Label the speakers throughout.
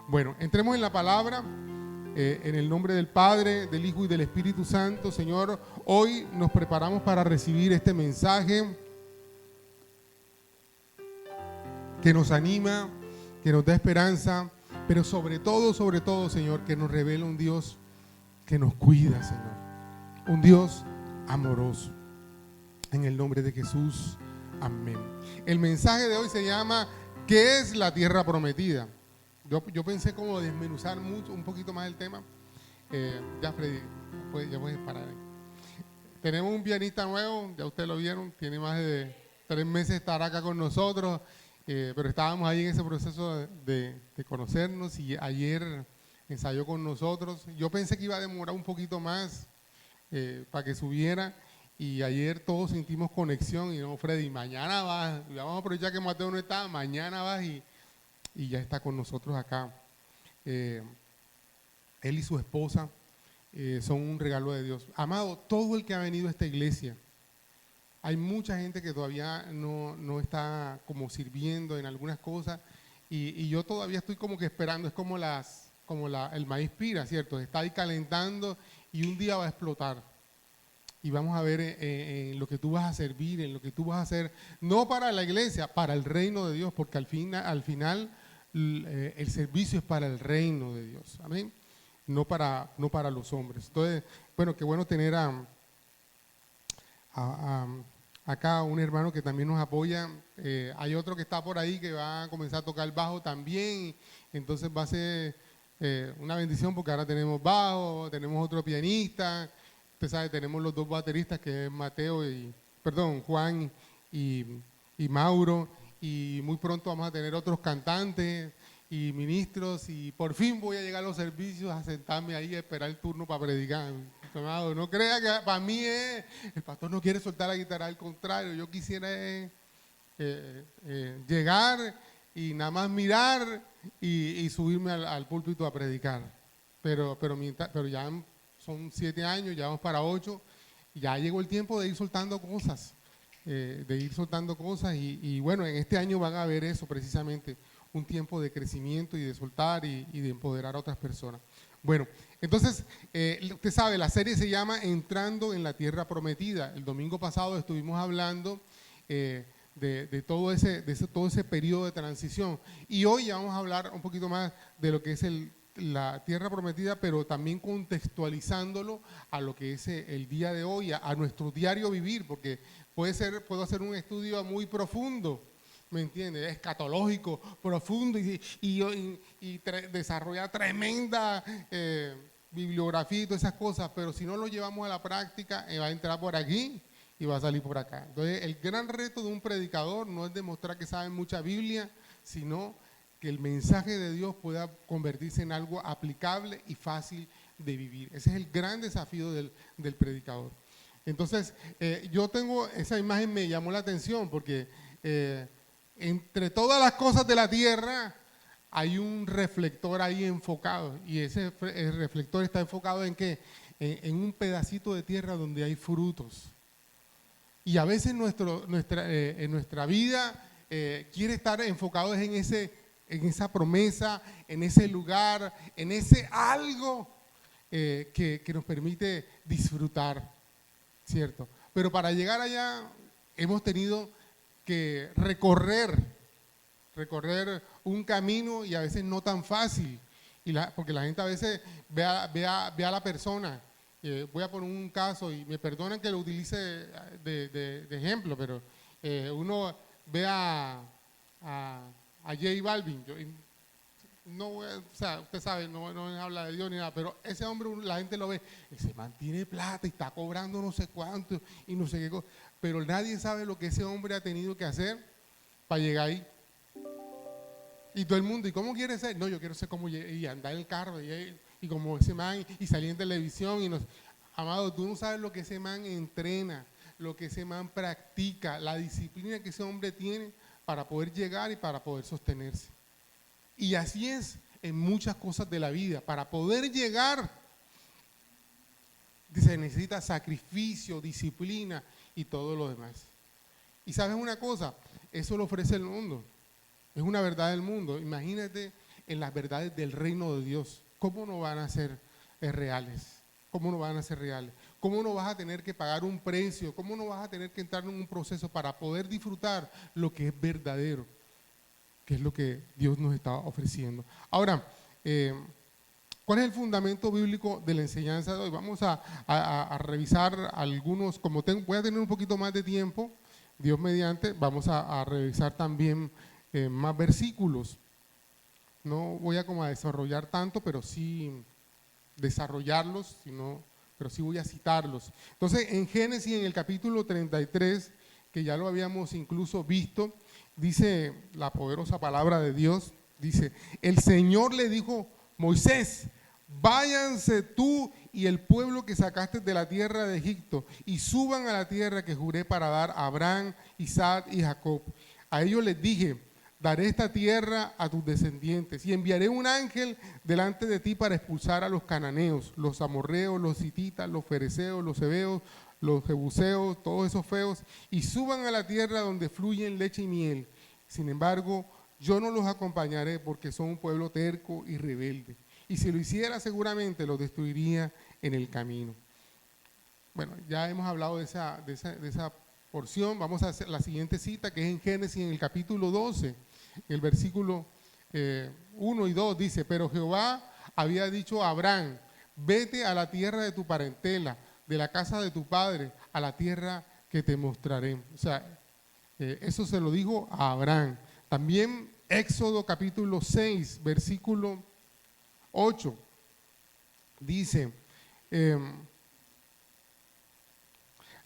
Speaker 1: Bueno, entremos en la palabra, en el nombre del Padre, del Hijo y del Espíritu Santo. Señor, hoy nos preparamos para recibir este mensaje que nos anima, que nos da esperanza, pero sobre todo, Señor, que nos revela un Dios que nos cuida, Señor. Un Dios amoroso. En el nombre de Jesús, amén. El mensaje de hoy se llama ¿qué es la tierra prometida? Yo pensé como desmenuzar un poquito más el tema. Ya Freddy, ya puedes parar ahí. Tenemos un pianista nuevo, ya ustedes lo vieron, tiene más de 3 meses estar acá con nosotros, pero estábamos ahí en ese proceso de conocernos y ayer ensayó con nosotros. Yo pensé que iba a demorar un poquito más para que subiera y ayer todos sentimos conexión y no, Freddy, mañana vas, vamos a aprovechar que Mateo no está, mañana vas y ya está con nosotros acá. Él y su esposa son un regalo de Dios. Amado, todo el que ha venido a esta iglesia, hay mucha gente que todavía no está como sirviendo en algunas cosas y yo todavía estoy como que esperando, es como el maíz pira, ¿cierto? Está ahí calentando y un día va a explotar. Y vamos a ver en lo que tú vas a servir, en lo que tú vas a hacer, no para la iglesia, para el reino de Dios, porque al final el servicio es para el reino de Dios, amén, no para los hombres. Entonces, bueno, qué bueno tener acá un hermano que también nos apoya. Hay otro que está por ahí que va a comenzar a tocar el bajo también, entonces va a ser una bendición porque ahora tenemos bajo, tenemos otro pianista. Usted sabe, tenemos los 2 bateristas que es Juan y Mauro, y muy pronto vamos a tener otros cantantes y ministros y por fin voy a llegar a los servicios a sentarme ahí a esperar el turno para predicar. Amado, no crea que para mí el pastor no quiere soltar la guitarra, al contrario, yo quisiera llegar y nada más mirar y subirme al púlpito a predicar, pero ya son 7 años, ya vamos para 8, ya llegó el tiempo de ir soltando cosas, y bueno, en este año van a ver eso precisamente, un tiempo de crecimiento y de soltar y de empoderar a otras personas. Bueno, entonces, usted sabe, la serie se llama Entrando en la Tierra Prometida. El domingo pasado estuvimos hablando de todo ese periodo de transición y hoy ya vamos a hablar un poquito más de lo que es la tierra prometida, pero también contextualizándolo a lo que es el día de hoy, a nuestro diario vivir, porque puedo hacer un estudio muy profundo, ¿me entiendes? Escatológico, profundo y desarrollar tremenda bibliografía y todas esas cosas, pero si no lo llevamos a la práctica, va a entrar por aquí y va a salir por acá. Entonces, el gran reto de un predicador no es demostrar que sabe mucha Biblia, sino que el mensaje de Dios pueda convertirse en algo aplicable y fácil de vivir. Ese es el gran desafío del predicador. Entonces, yo tengo esa imagen, me llamó la atención porque entre todas las cosas de la tierra hay un reflector ahí enfocado y el reflector está enfocado ¿en qué? En un pedacito de tierra donde hay frutos. Y a veces en nuestra vida quiere estar enfocado en esa promesa, en ese lugar, en ese algo que nos permite disfrutar, ¿cierto? Pero para llegar allá hemos tenido que recorrer un camino y a veces no tan fácil, porque la gente a veces ve a la persona. Voy a poner un caso y me perdonan que lo utilice de ejemplo, pero uno ve a J Balvin, o sea, usted sabe, no habla de Dios ni nada, pero ese hombre la gente lo ve, se mantiene plata y está cobrando no sé cuánto y no sé qué cosa, pero nadie sabe lo que ese hombre ha tenido que hacer para llegar ahí. Y todo el mundo, ¿y cómo quiere ser? No, yo quiero ser como y andar en el carro y como ese man y salir en televisión amado, tú no sabes lo que ese man entrena, lo que ese man practica, la disciplina que ese hombre tiene para poder llegar y para poder sostenerse. Y así es en muchas cosas de la vida. Para poder llegar, se necesita sacrificio, disciplina y todo lo demás. Y sabes una cosa, eso lo ofrece el mundo, es una verdad del mundo. Imagínate en las verdades del reino de Dios, ¿cómo no van a ser reales? ¿Cómo no van a ser reales? ¿Cómo no vas a tener que pagar un precio? ¿Cómo no vas a tener que entrar en un proceso para poder disfrutar lo que es verdadero? Que es lo que Dios nos está ofreciendo. Ahora, ¿cuál es el fundamento bíblico de la enseñanza de hoy? Vamos a revisar algunos, voy a tener un poquito más de tiempo, Dios mediante, vamos a revisar también más versículos. No voy a como a desarrollar tanto, pero sí desarrollarlos, pero sí voy a citarlos. Entonces, en Génesis, en el capítulo 33, que ya lo habíamos incluso visto, dice la poderosa palabra de Dios, dice, el Señor le dijo, Moisés, váyanse tú y el pueblo que sacaste de la tierra de Egipto y suban a la tierra que juré para dar a Abraham, Isaac y Jacob. A ellos les dije, daré esta tierra a tus descendientes y enviaré un ángel delante de ti para expulsar a los cananeos, los amorreos, los hititas, los fereceos, los heveos, los jebuseos, todos esos feos, y suban a la tierra donde fluyen leche y miel. Sin embargo, yo no los acompañaré porque son un pueblo terco y rebelde. Y si lo hiciera, seguramente los destruiría en el camino. Bueno, ya hemos hablado de esa porción. Vamos a hacer la siguiente cita, que es en Génesis, en el capítulo 12. El versículo 1 y 2 dice, pero Jehová había dicho a Abraham, vete a la tierra de tu parentela, de la casa de tu padre, a la tierra que te mostraré. O sea, eso se lo dijo a Abraham. También Éxodo capítulo 6, versículo 8, dice,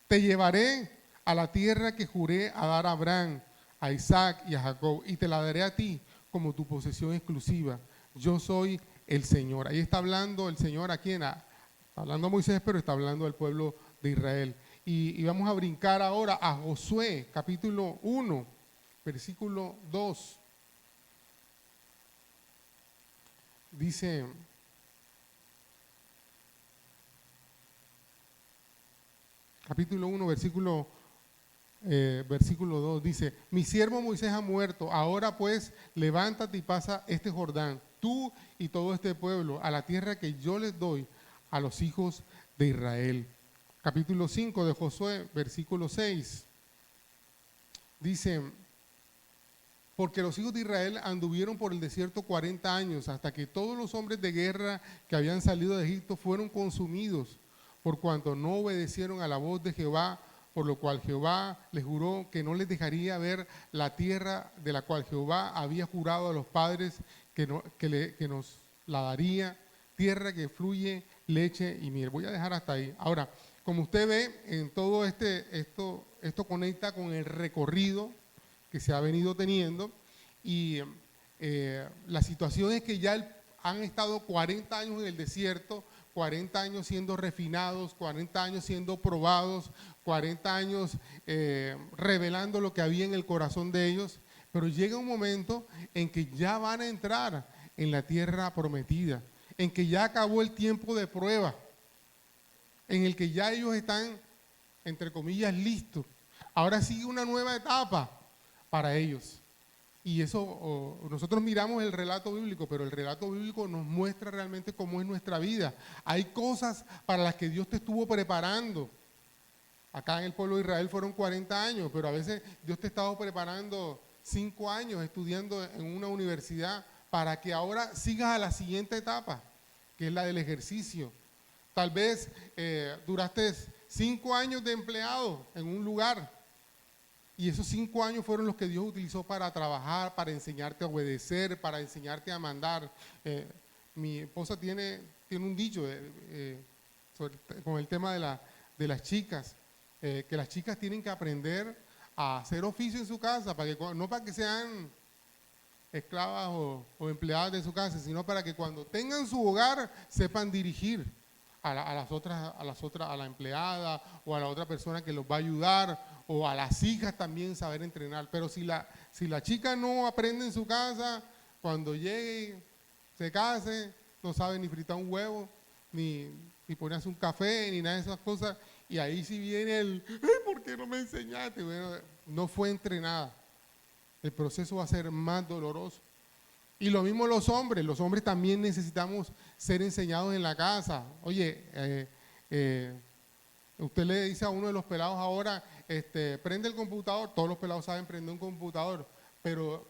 Speaker 1: te llevaré a la tierra que juré a dar a Abraham, a Isaac y a Jacob, y te la daré a ti como tu posesión exclusiva. Yo soy el Señor. Ahí está hablando el Señor a quién, está hablando a Moisés, pero está hablando al pueblo de Israel. Y vamos a brincar ahora a Josué, capítulo 1, versículo 2. Dice, capítulo 1, versículo 2, dice, mi siervo Moisés ha muerto, ahora pues levántate y pasa este Jordán, tú y todo este pueblo, a la tierra que yo les doy a los hijos de Israel. Capítulo 5 de Josué, versículo 6, dice, porque los hijos de Israel anduvieron por el desierto 40 años, hasta que todos los hombres de guerra que habían salido de Egipto fueron consumidos, por cuanto no obedecieron a la voz de Jehová, por lo cual Jehová les juró que no les dejaría ver la tierra de la cual Jehová había jurado a los padres que nos la daría, tierra que fluye leche y miel. Voy a dejar hasta ahí. Ahora, como usted ve, en todo esto conecta con el recorrido que se ha venido teniendo y la situación es que ya han estado 40 años en el desierto, 40 años siendo refinados, 40 años siendo probados, 40 años revelando lo que había en el corazón de ellos, pero llega un momento en que ya van a entrar en la tierra prometida, en que ya acabó el tiempo de prueba, en el que ya ellos están, entre comillas, listos. Ahora sigue una nueva etapa para ellos. Y eso, nosotros miramos el relato bíblico, pero el relato bíblico nos muestra realmente cómo es nuestra vida. Hay cosas para las que Dios te estuvo preparando. Acá en el pueblo de Israel fueron 40 años, pero a veces Dios te estaba preparando 5 años estudiando en una universidad para que ahora sigas a la siguiente etapa, que es la del ejercicio. Tal vez duraste 5 años de empleado en un lugar, y esos 5 años fueron los que Dios utilizó para trabajar, para enseñarte a obedecer, para enseñarte a mandar. Mi esposa tiene un dicho con el tema de las chicas, que las chicas tienen que aprender a hacer oficio en su casa, no para que sean esclavas o empleadas de su casa, sino para que cuando tengan su hogar sepan dirigir a la empleada o a la otra persona que los va a ayudar, o a las hijas también saber entrenar. Pero si la chica no aprende en su casa, cuando llegue, se case, no sabe ni fritar un huevo, ni ni ponerse un café, ni nada de esas cosas. Y ahí sí viene ¿por qué no me enseñaste? Bueno, no fue entrenada. El proceso va a ser más doloroso. Y lo mismo los hombres también necesitamos ser enseñados en la casa. Oye, usted le dice a uno de los pelados ahora, prende el computador, todos los pelados saben prender un computador, pero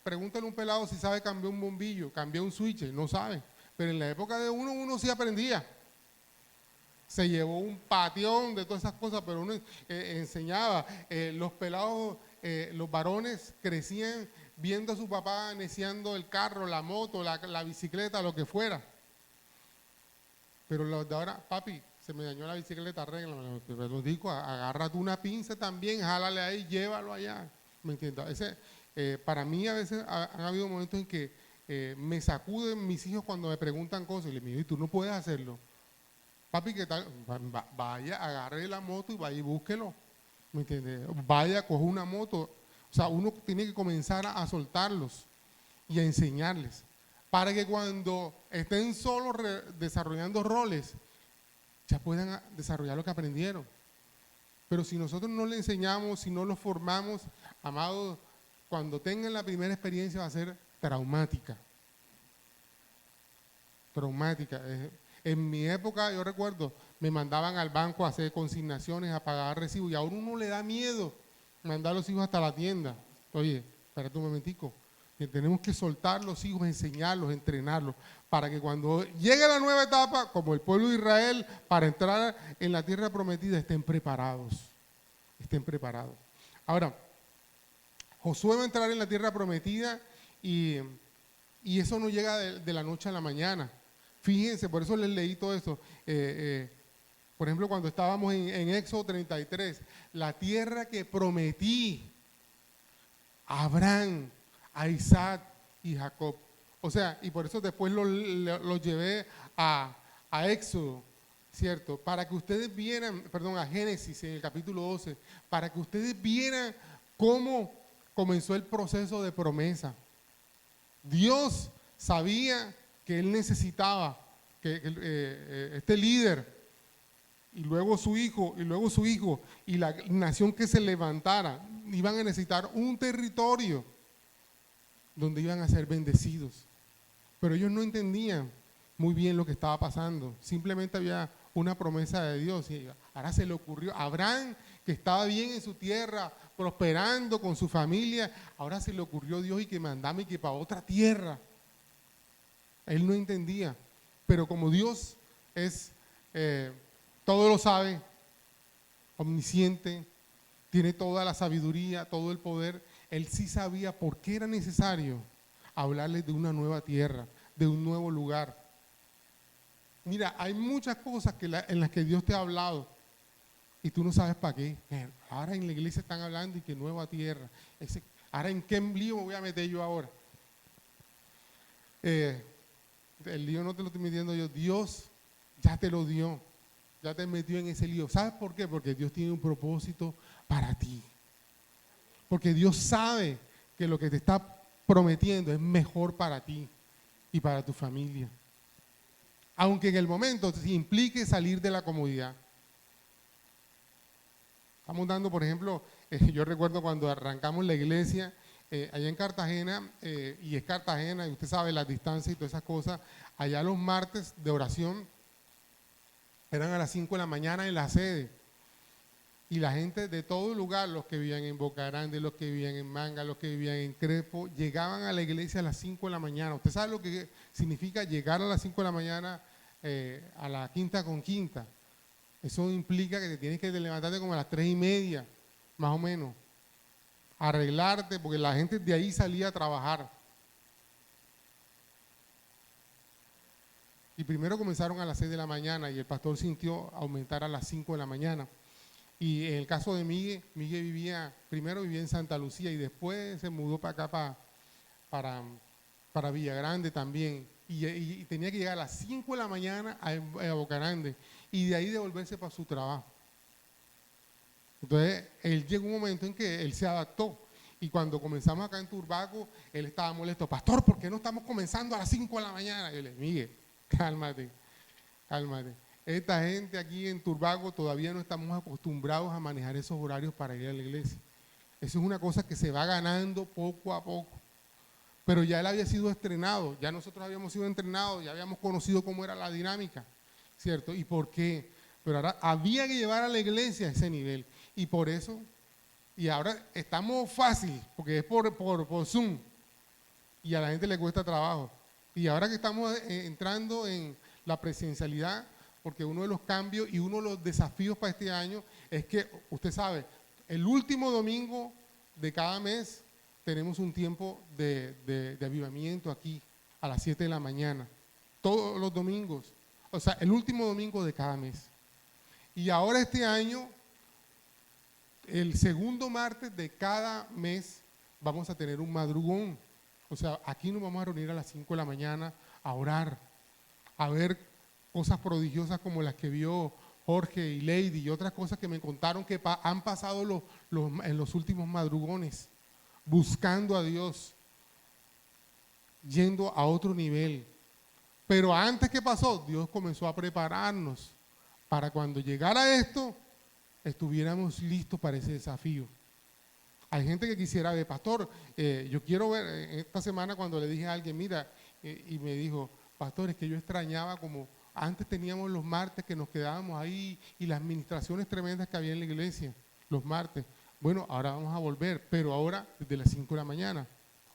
Speaker 1: pregúntale a un pelado si sabe cambiar un bombillo, cambiar un switch, no sabe. Pero en la época de uno sí aprendía. Se llevó un patión de todas esas cosas, pero uno enseñaba. Los pelados, los varones crecían viendo a su papá neciando el carro, la moto, la bicicleta, lo que fuera. Pero los de ahora, papi, se me dañó la bicicleta, arréglame. Pero digo, agárrate una pinza también, jálale ahí, llévalo allá. ¿Me entiendes? Para mí a veces han habido momentos en que me sacuden mis hijos cuando me preguntan cosas y les digo, ¿y tú no puedes hacerlo? Papi, ¿qué tal? Vaya, agarre la moto y vaya y búsquelo. ¿Me entiendes? Vaya, coge una moto. O sea, uno tiene que comenzar a soltarlos y a enseñarles para que cuando estén solos desarrollando roles, ya puedan desarrollar lo que aprendieron. Pero si nosotros no le enseñamos, si no los formamos, amados, cuando tengan la primera experiencia va a ser traumática. Traumática. En mi época, yo recuerdo, me mandaban al banco a hacer consignaciones, a pagar recibos, y a uno le da miedo mandar a los hijos hasta la tienda. Oye, espérate un momentico, que tenemos que soltar los hijos, enseñarlos, entrenarlos, para que cuando llegue la nueva etapa, como el pueblo de Israel, para entrar en la tierra prometida, estén preparados. Estén preparados. Ahora, Josué va a entrar en la tierra prometida y eso no llega de la noche a la mañana. Fíjense, por eso les leí todo esto. Por ejemplo, cuando estábamos en Éxodo 33, la tierra que prometí a Abraham, a Isaac y Jacob. O sea, y por eso después lo llevé a Éxodo, ¿cierto? Para que ustedes vieran, perdón, a Génesis en el capítulo 12, para que ustedes vieran cómo comenzó el proceso de promesa. Dios sabía que él necesitaba que este líder y luego su hijo y la nación que se levantara iban a necesitar un territorio donde iban a ser bendecidos. Pero ellos no entendían muy bien lo que estaba pasando. Simplemente había una promesa de Dios y ahora se le ocurrió a Abraham, que estaba bien en su tierra, prosperando con su familia, ahora se le ocurrió Dios y que mandame y que para otra tierra. Él no entendía, pero como Dios es, todo lo sabe, omnisciente, tiene toda la sabiduría, todo el poder, él sí sabía por qué era necesario hablarles de una nueva tierra, de un nuevo lugar. Mira, hay muchas cosas en las que Dios te ha hablado y tú no sabes para qué. Ahora en la iglesia están hablando y que nueva tierra. Ahora en qué lío me voy a meter yo ahora. El lío no te lo estoy metiendo yo, Dios ya te lo dio, ya te metió en ese lío. ¿Sabes por qué? Porque Dios tiene un propósito para ti. Porque Dios sabe que lo que te está prometiendo es mejor para ti y para tu familia. Aunque en el momento te implique salir de la comodidad. Estamos dando, por ejemplo, yo recuerdo cuando arrancamos la iglesia, allá en Cartagena, y es Cartagena, y usted sabe las distancias y todas esas cosas, allá los martes de oración eran a las 5 de la mañana en la sede, y la gente de todo el lugar, los que vivían en Boca Grande, los que vivían en Manga, los que vivían en Crespo, llegaban a la iglesia a las 5 de la mañana. ¿Usted sabe lo que significa llegar a las 5 de la mañana a la quinta con quinta? Eso implica que te tienes que levantarte como a las 3:30, más o menos, arreglarte, porque la gente de ahí salía a trabajar. Y primero comenzaron a las 6 de la mañana y el pastor sintió aumentar a las 5 de la mañana. Y en el caso de Miguel primero vivía en Santa Lucía y después se mudó para acá, para Villagrande también. Y tenía que llegar a las 5 de la mañana a Boca Grande y de ahí devolverse para su trabajo. Entonces, él llegó un momento en que él se adaptó. Y cuando comenzamos acá en Turbaco, él estaba molesto. Pastor, ¿por qué no estamos comenzando a las 5 de la mañana? Y yo le dije, Miguel, cálmate, cálmate. esta gente aquí en Turbago todavía no estamos acostumbrados a manejar esos horarios para ir a la iglesia. Eso es una cosa que se va ganando poco a poco. Pero ya él había sido estrenado, ya nosotros habíamos sido entrenados, ya habíamos conocido cómo era la dinámica, ¿cierto? ¿Y por qué? Pero ahora había que llevar a la iglesia a ese nivel. Y por eso, y ahora estamos fácil, porque es por Zoom, y a la gente le cuesta trabajo. Y ahora que estamos entrando en la presencialidad, porque uno de los cambios y uno de los desafíos para este año es que, usted sabe, el último domingo de cada mes tenemos un tiempo de avivamiento aquí a las 7 de la mañana, todos los domingos, o sea, el último domingo de cada mes. Y ahora este año, el segundo martes de cada mes, vamos a tener un madrugón. O sea, aquí nos vamos a reunir a las 5 de la mañana a orar, a ver cosas prodigiosas como las que vio Jorge y Lady y otras cosas que me contaron que han pasado en los últimos madrugones, buscando a Dios, yendo a otro nivel. Pero antes que pasó, Dios comenzó a prepararnos para cuando llegara esto, estuviéramos listos para ese desafío. Hay gente que quisiera ver, pastor, yo quiero ver, esta semana cuando le dije a alguien, mira, y me dijo, pastor, es que yo extrañaba como antes teníamos los martes que nos quedábamos ahí y las administraciones tremendas que había en la iglesia, los martes. Bueno, ahora vamos a volver, pero ahora desde las 5 de la mañana,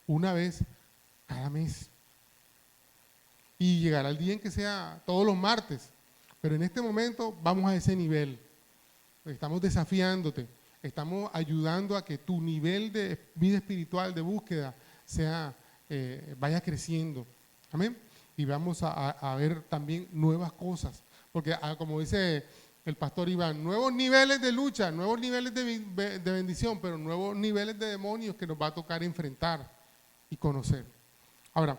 Speaker 1: una vez cada mes. Y llegará el día en que sea todos los martes, pero en este momento vamos a ese nivel. Estamos desafiándote, estamos ayudando a que tu nivel de vida espiritual, de búsqueda, vaya creciendo. Amén. Y vamos a ver también nuevas cosas, porque como dice el pastor Iván, nuevos niveles de lucha, nuevos niveles de bendición, pero nuevos niveles de demonios que nos va a tocar enfrentar y conocer. Ahora,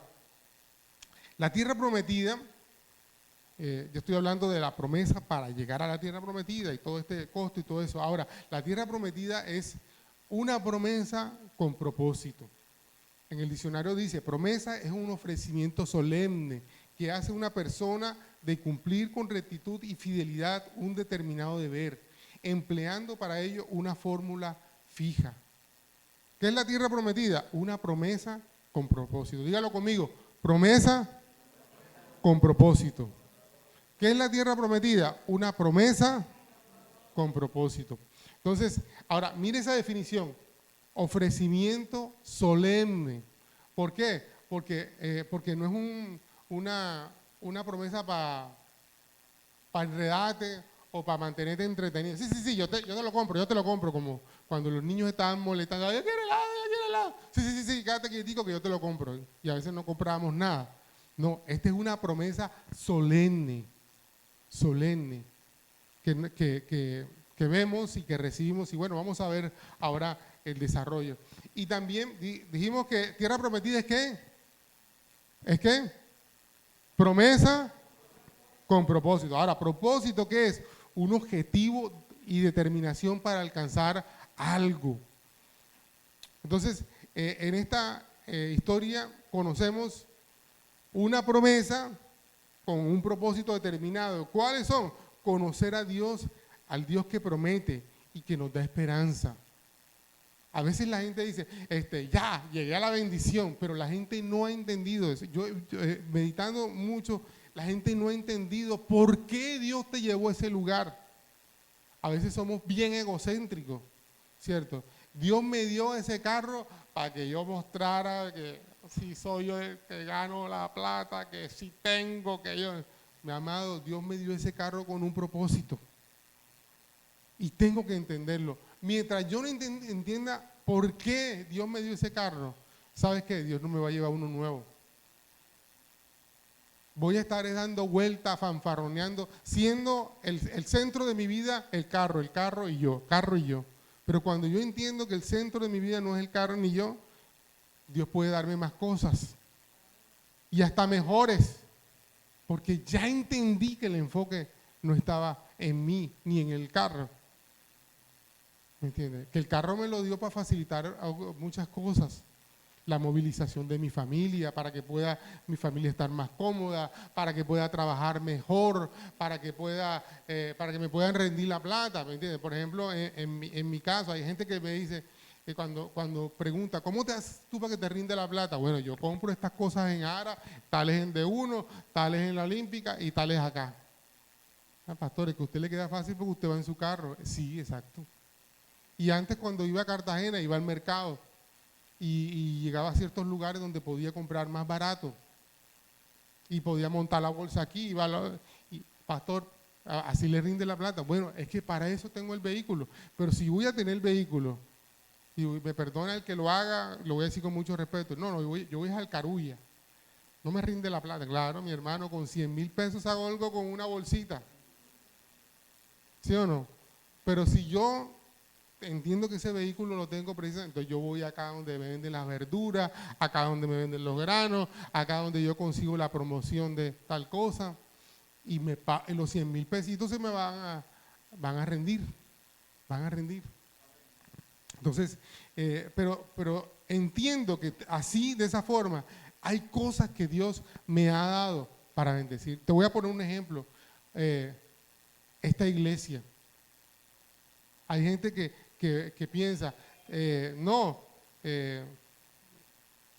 Speaker 1: la tierra prometida, yo estoy hablando de la promesa para llegar a la tierra prometida y todo este costo y todo eso. Ahora, la tierra prometida es una promesa con propósito. En el diccionario dice, promesa es un ofrecimiento solemne que hace una persona de cumplir con rectitud y fidelidad un determinado deber, empleando para ello una fórmula fija. ¿Qué es la tierra prometida? Una promesa con propósito. Dígalo conmigo, promesa con propósito. ¿Qué es la tierra prometida? Una promesa con propósito. Entonces, ahora, mire esa definición. Ofrecimiento solemne. ¿Por qué? Porque no es una promesa para enredarte o para mantenerte entretenido. Sí, yo te lo compro, como cuando los niños estaban molestando, yo quiero helado. Sí, quédate quietico que yo te lo compro. Y a veces no comprábamos nada. No, esta es una promesa solemne, que vemos y que recibimos. Y bueno, vamos a ver ahora el desarrollo. Y también dijimos que tierra prometida es ¿qué? ¿Es qué? Promesa con propósito. Ahora, propósito, ¿qué es? Un objetivo y determinación para alcanzar algo. Entonces, en esta historia conocemos una promesa con un propósito determinado. ¿Cuáles son? Conocer a Dios, al Dios que promete y que nos da esperanza. A veces la gente dice, ya, llegué a la bendición, pero la gente no ha entendido eso. Yo meditando mucho, la gente no ha entendido por qué Dios te llevó a ese lugar. A veces somos bien egocéntricos, ¿cierto? Dios me dio ese carro para que yo mostrara que si soy yo el que gano la plata, que si tengo, que yo... Mi amado, Dios me dio ese carro con un propósito. Y tengo que entenderlo. Mientras yo no entienda por qué Dios me dio ese carro, ¿sabes qué? Dios no me va a llevar uno nuevo. Voy a estar dando vueltas, fanfarroneando, siendo el centro de mi vida el carro y yo. Pero cuando yo entiendo que el centro de mi vida no es el carro ni yo, Dios puede darme más cosas y hasta mejores, porque ya entendí que el enfoque no estaba en mí ni en el carro. ¿Me entiendes? Que el carro me lo dio para facilitar muchas cosas. la movilización de mi familia, para que pueda mi familia estar más cómoda, para que pueda trabajar mejor, para que me puedan rendir la plata, ¿me entiendes? Por ejemplo, en mi caso, hay gente que me dice, cuando pregunta, ¿cómo te haces tú para que te rinde la plata? Bueno, yo compro estas cosas en Ara, tales en D1, tales en la Olímpica y tales acá. Ah, pastor, es que a usted le queda fácil porque usted va en su carro. Sí, exacto. Y antes cuando iba a Cartagena, iba al mercado y llegaba a ciertos lugares donde podía comprar más barato y podía montar la bolsa aquí. Y, pastor, así le rinde la plata. Bueno, es que para eso tengo el vehículo. Pero si voy a tener el vehículo, y me perdona el que lo haga, lo voy a decir con mucho respeto. No, yo voy al Carulla. No me rinde la plata. Claro, mi hermano, con 100,000 pesos hago algo con una bolsita. ¿Sí o no? Pero si yo entiendo que ese vehículo lo tengo precisamente, entonces yo voy acá donde me venden las verduras, acá donde me venden los granos, acá donde yo consigo la promoción de tal cosa, y los 100,000 pesitos se me van a rendir, van a rendir. Entonces, pero entiendo que así, de esa forma, hay cosas que Dios me ha dado para bendecir. Te voy a poner un ejemplo. Esta iglesia. Hay gente que piensa,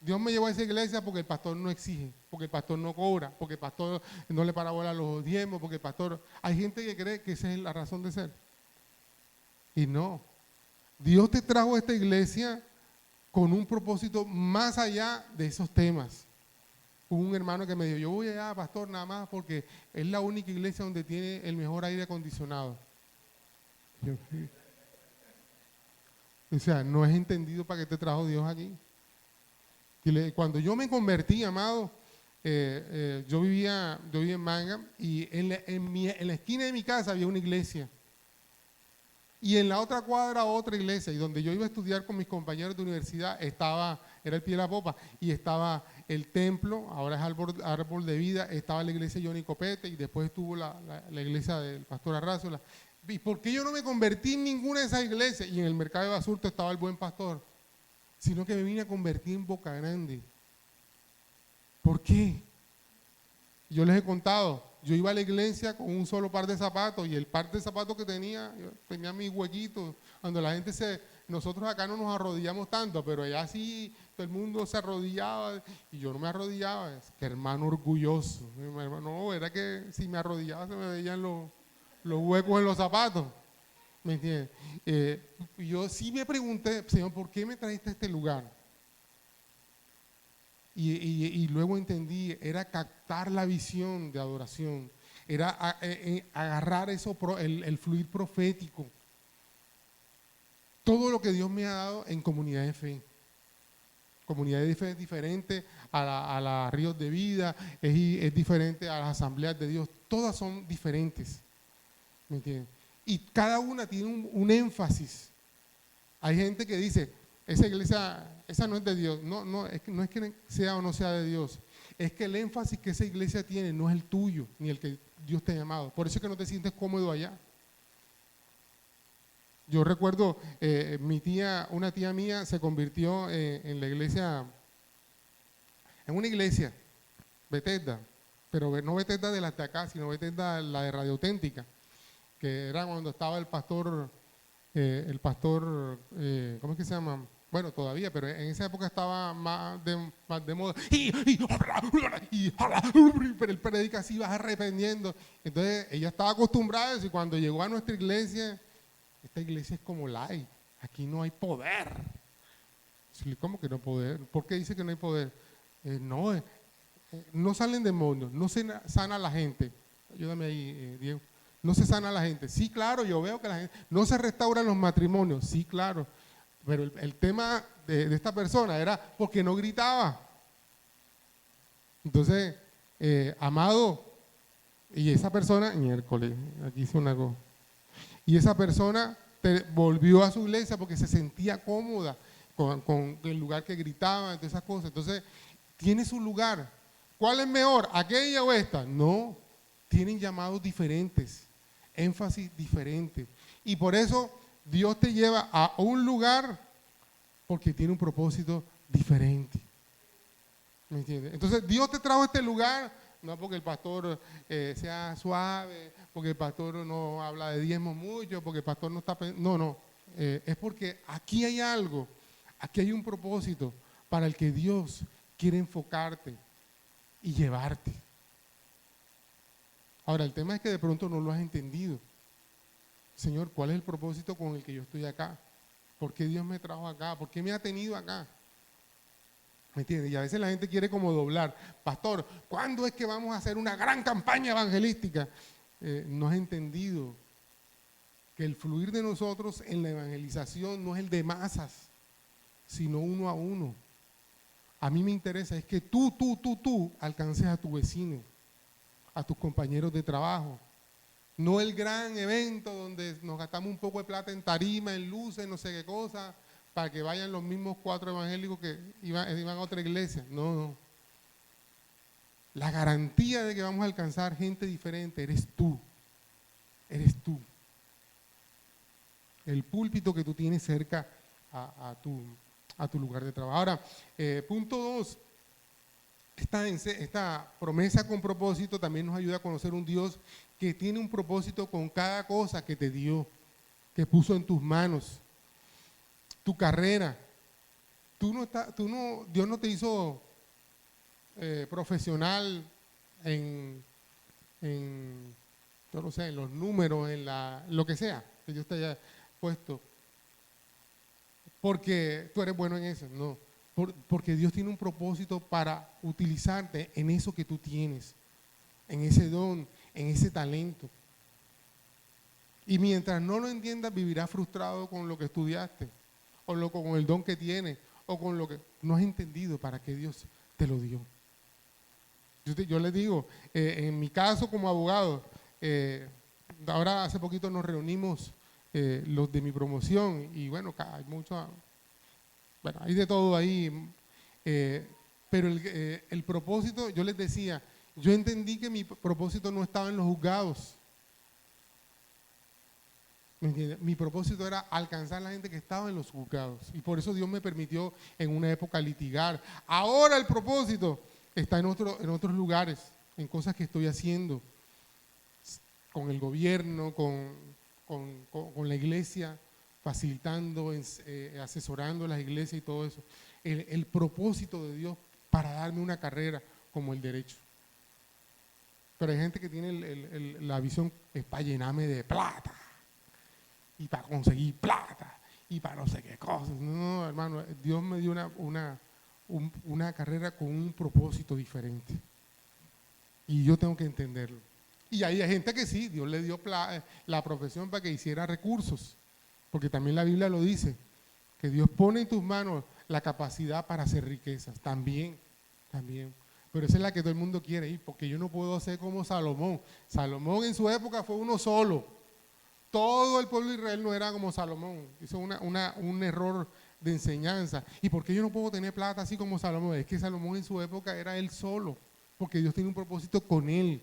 Speaker 1: Dios me llevó a esa iglesia porque el pastor no exige, porque el pastor no cobra, porque el pastor no le para bola a los diezmos, porque el pastor... Hay gente que cree que esa es la razón de ser. Y no. Dios te trajo a esta iglesia con un propósito más allá de esos temas. Hubo un hermano que me dijo, yo voy allá, pastor, nada más porque es la única iglesia donde tiene el mejor aire acondicionado. O sea, no es entendido para qué te trajo Dios aquí. Cuando yo me convertí, amado, yo vivía en Manga y en la esquina de mi casa había una iglesia. Y en la otra cuadra otra iglesia, y donde yo iba a estudiar con mis compañeros de universidad, era el Pie de la Popa, y estaba el templo, ahora es árbol de vida, estaba la iglesia de Johnny Copete, y después estuvo la iglesia del pastor Arrázola. ¿Y por qué yo no me convertí en ninguna de esas iglesias? Y en el mercado de Basurto estaba el buen pastor, sino que me vine a convertir en Boca Grande. ¿Por qué? Yo les he contado, yo iba a la iglesia con un solo par de zapatos y el par de zapatos que tenía, yo tenía mis huequitos. Cuando la gente nosotros acá no nos arrodillamos tanto, pero allá sí todo el mundo se arrodillaba y yo no me arrodillaba. Qué hermano orgulloso. No, era que si me arrodillaba se me veían los huecos en los zapatos. ¿Me entiendes? Yo sí me pregunté, Señor, ¿por qué me trajiste a este lugar? Y luego entendí, era captar la visión de adoración, era agarrar el fluir profético. Todo lo que Dios me ha dado en comunidad de fe. Comunidad de fe es diferente a la Ríos de Vida, es diferente a las asambleas de Dios, todas son diferentes. ¿Me entiendes? Y cada una tiene un énfasis. Hay gente que dice, esa iglesia, esa no es de Dios. No es que sea o no sea de Dios. Es que el énfasis que esa iglesia tiene no es el tuyo, ni el que Dios te ha llamado. Por eso es que no te sientes cómodo allá. Yo recuerdo, una tía mía se convirtió en la iglesia, en una iglesia, Bethesda, pero no Bethesda de las de acá, sino Bethesda la de Radio Auténtica, que era cuando estaba el pastor, ¿cómo es que se llama? Bueno, todavía, pero en esa época estaba más de moda. Pero el predica así, vas arrepentiendo. Entonces, ella estaba acostumbrada a eso y cuando llegó a nuestra iglesia, esta iglesia es como light, aquí no hay poder. ¿Cómo que no hay poder? ¿Por qué dice que no hay poder? No salen demonios, no se sana a la gente. Ayúdame ahí, Diego. No se sana a la gente. Sí, claro, yo veo que la gente... No se restauran los matrimonios. Sí, claro. Pero el tema de esta persona era porque no gritaba. Entonces, amado, y esa persona, miércoles, aquí hice una cosa. Y esa persona volvió a su iglesia porque se sentía cómoda con el lugar que gritaba, todas esas cosas. Entonces, tiene su lugar. ¿Cuál es mejor, aquella o esta? No, tienen llamados diferentes, énfasis diferente. Y por eso Dios te lleva a un lugar porque tiene un propósito diferente. ¿Me entiendes? Entonces Dios te trajo a este lugar, no porque el pastor sea suave, porque el pastor no habla de diezmos mucho, porque el pastor no está... No, es porque aquí hay algo, aquí hay un propósito para el que Dios quiere enfocarte y llevarte. Ahora, el tema es que de pronto no lo has entendido. Señor, ¿cuál es el propósito con el que yo estoy acá? ¿Por qué Dios me trajo acá? ¿Por qué me ha tenido acá? ¿Me entiendes? Y a veces la gente quiere como doblar. Pastor, ¿cuándo es que vamos a hacer una gran campaña evangelística? No has entendido que el fluir de nosotros en la evangelización no es el de masas, sino uno a uno. A mí me interesa es que tú alcances a tu vecino, a tus compañeros de trabajo. No el gran evento donde nos gastamos un poco de plata en tarima, en luces, no sé qué cosa, para que vayan los mismos 4 evangélicos que iban a otra iglesia. No. La garantía de que vamos a alcanzar gente diferente eres tú. Eres tú. El púlpito que tú tienes cerca a tu lugar de trabajo. Ahora, punto 2. Esta promesa con propósito también nos ayuda a conocer un Dios que tiene un propósito con cada cosa que te dio, que puso en tus manos. Tu carrera. Dios no te hizo profesional yo no sé, en los números, lo que sea que Dios te haya puesto. Porque tú eres bueno en eso, no. Porque Dios tiene un propósito para utilizarte en eso que tú tienes, en ese don, en ese talento. Y mientras no lo entiendas, vivirás frustrado con lo que estudiaste, o con el don que tienes, o con lo que no has entendido para qué Dios te lo dio. Yo les digo, en mi caso como abogado, ahora hace poquito nos reunimos los de mi promoción y bueno, hay hay de todo ahí, pero el propósito, yo les decía, yo entendí que mi propósito no estaba en los juzgados. ¿Me entiendes? Mi propósito era alcanzar a la gente que estaba en los juzgados y por eso Dios me permitió en una época litigar. Ahora el propósito está en otros lugares, en cosas que estoy haciendo con el gobierno, con la iglesia, facilitando, asesorando a las iglesias y todo eso. El propósito de Dios para darme una carrera como el derecho. Pero hay gente que tiene la visión es para llenarme de plata y para conseguir plata y para no sé qué cosas. No, hermano, Dios me dio una carrera con un propósito diferente. Y yo tengo que entenderlo. Y hay gente que sí, Dios le dio la profesión para que hiciera recursos. Porque también la Biblia lo dice, que Dios pone en tus manos la capacidad para hacer riquezas. También. Pero esa es la que todo el mundo quiere ir, porque yo no puedo ser como Salomón. Salomón en su época fue uno solo. Todo el pueblo de Israel no era como Salomón. Hizo un error de enseñanza. ¿Y por qué yo no puedo tener plata así como Salomón? Es que Salomón en su época era él solo, porque Dios tiene un propósito con él.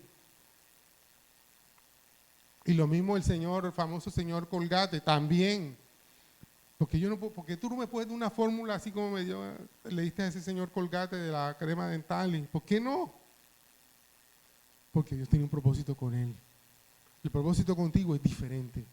Speaker 1: Y lo mismo el famoso señor Colgate, también. Porque porque tú no me puedes dar una fórmula así como le diste a ese señor Colgate de la crema dental. ¿Por qué no? Porque Dios tiene un propósito con él. El propósito contigo es diferente.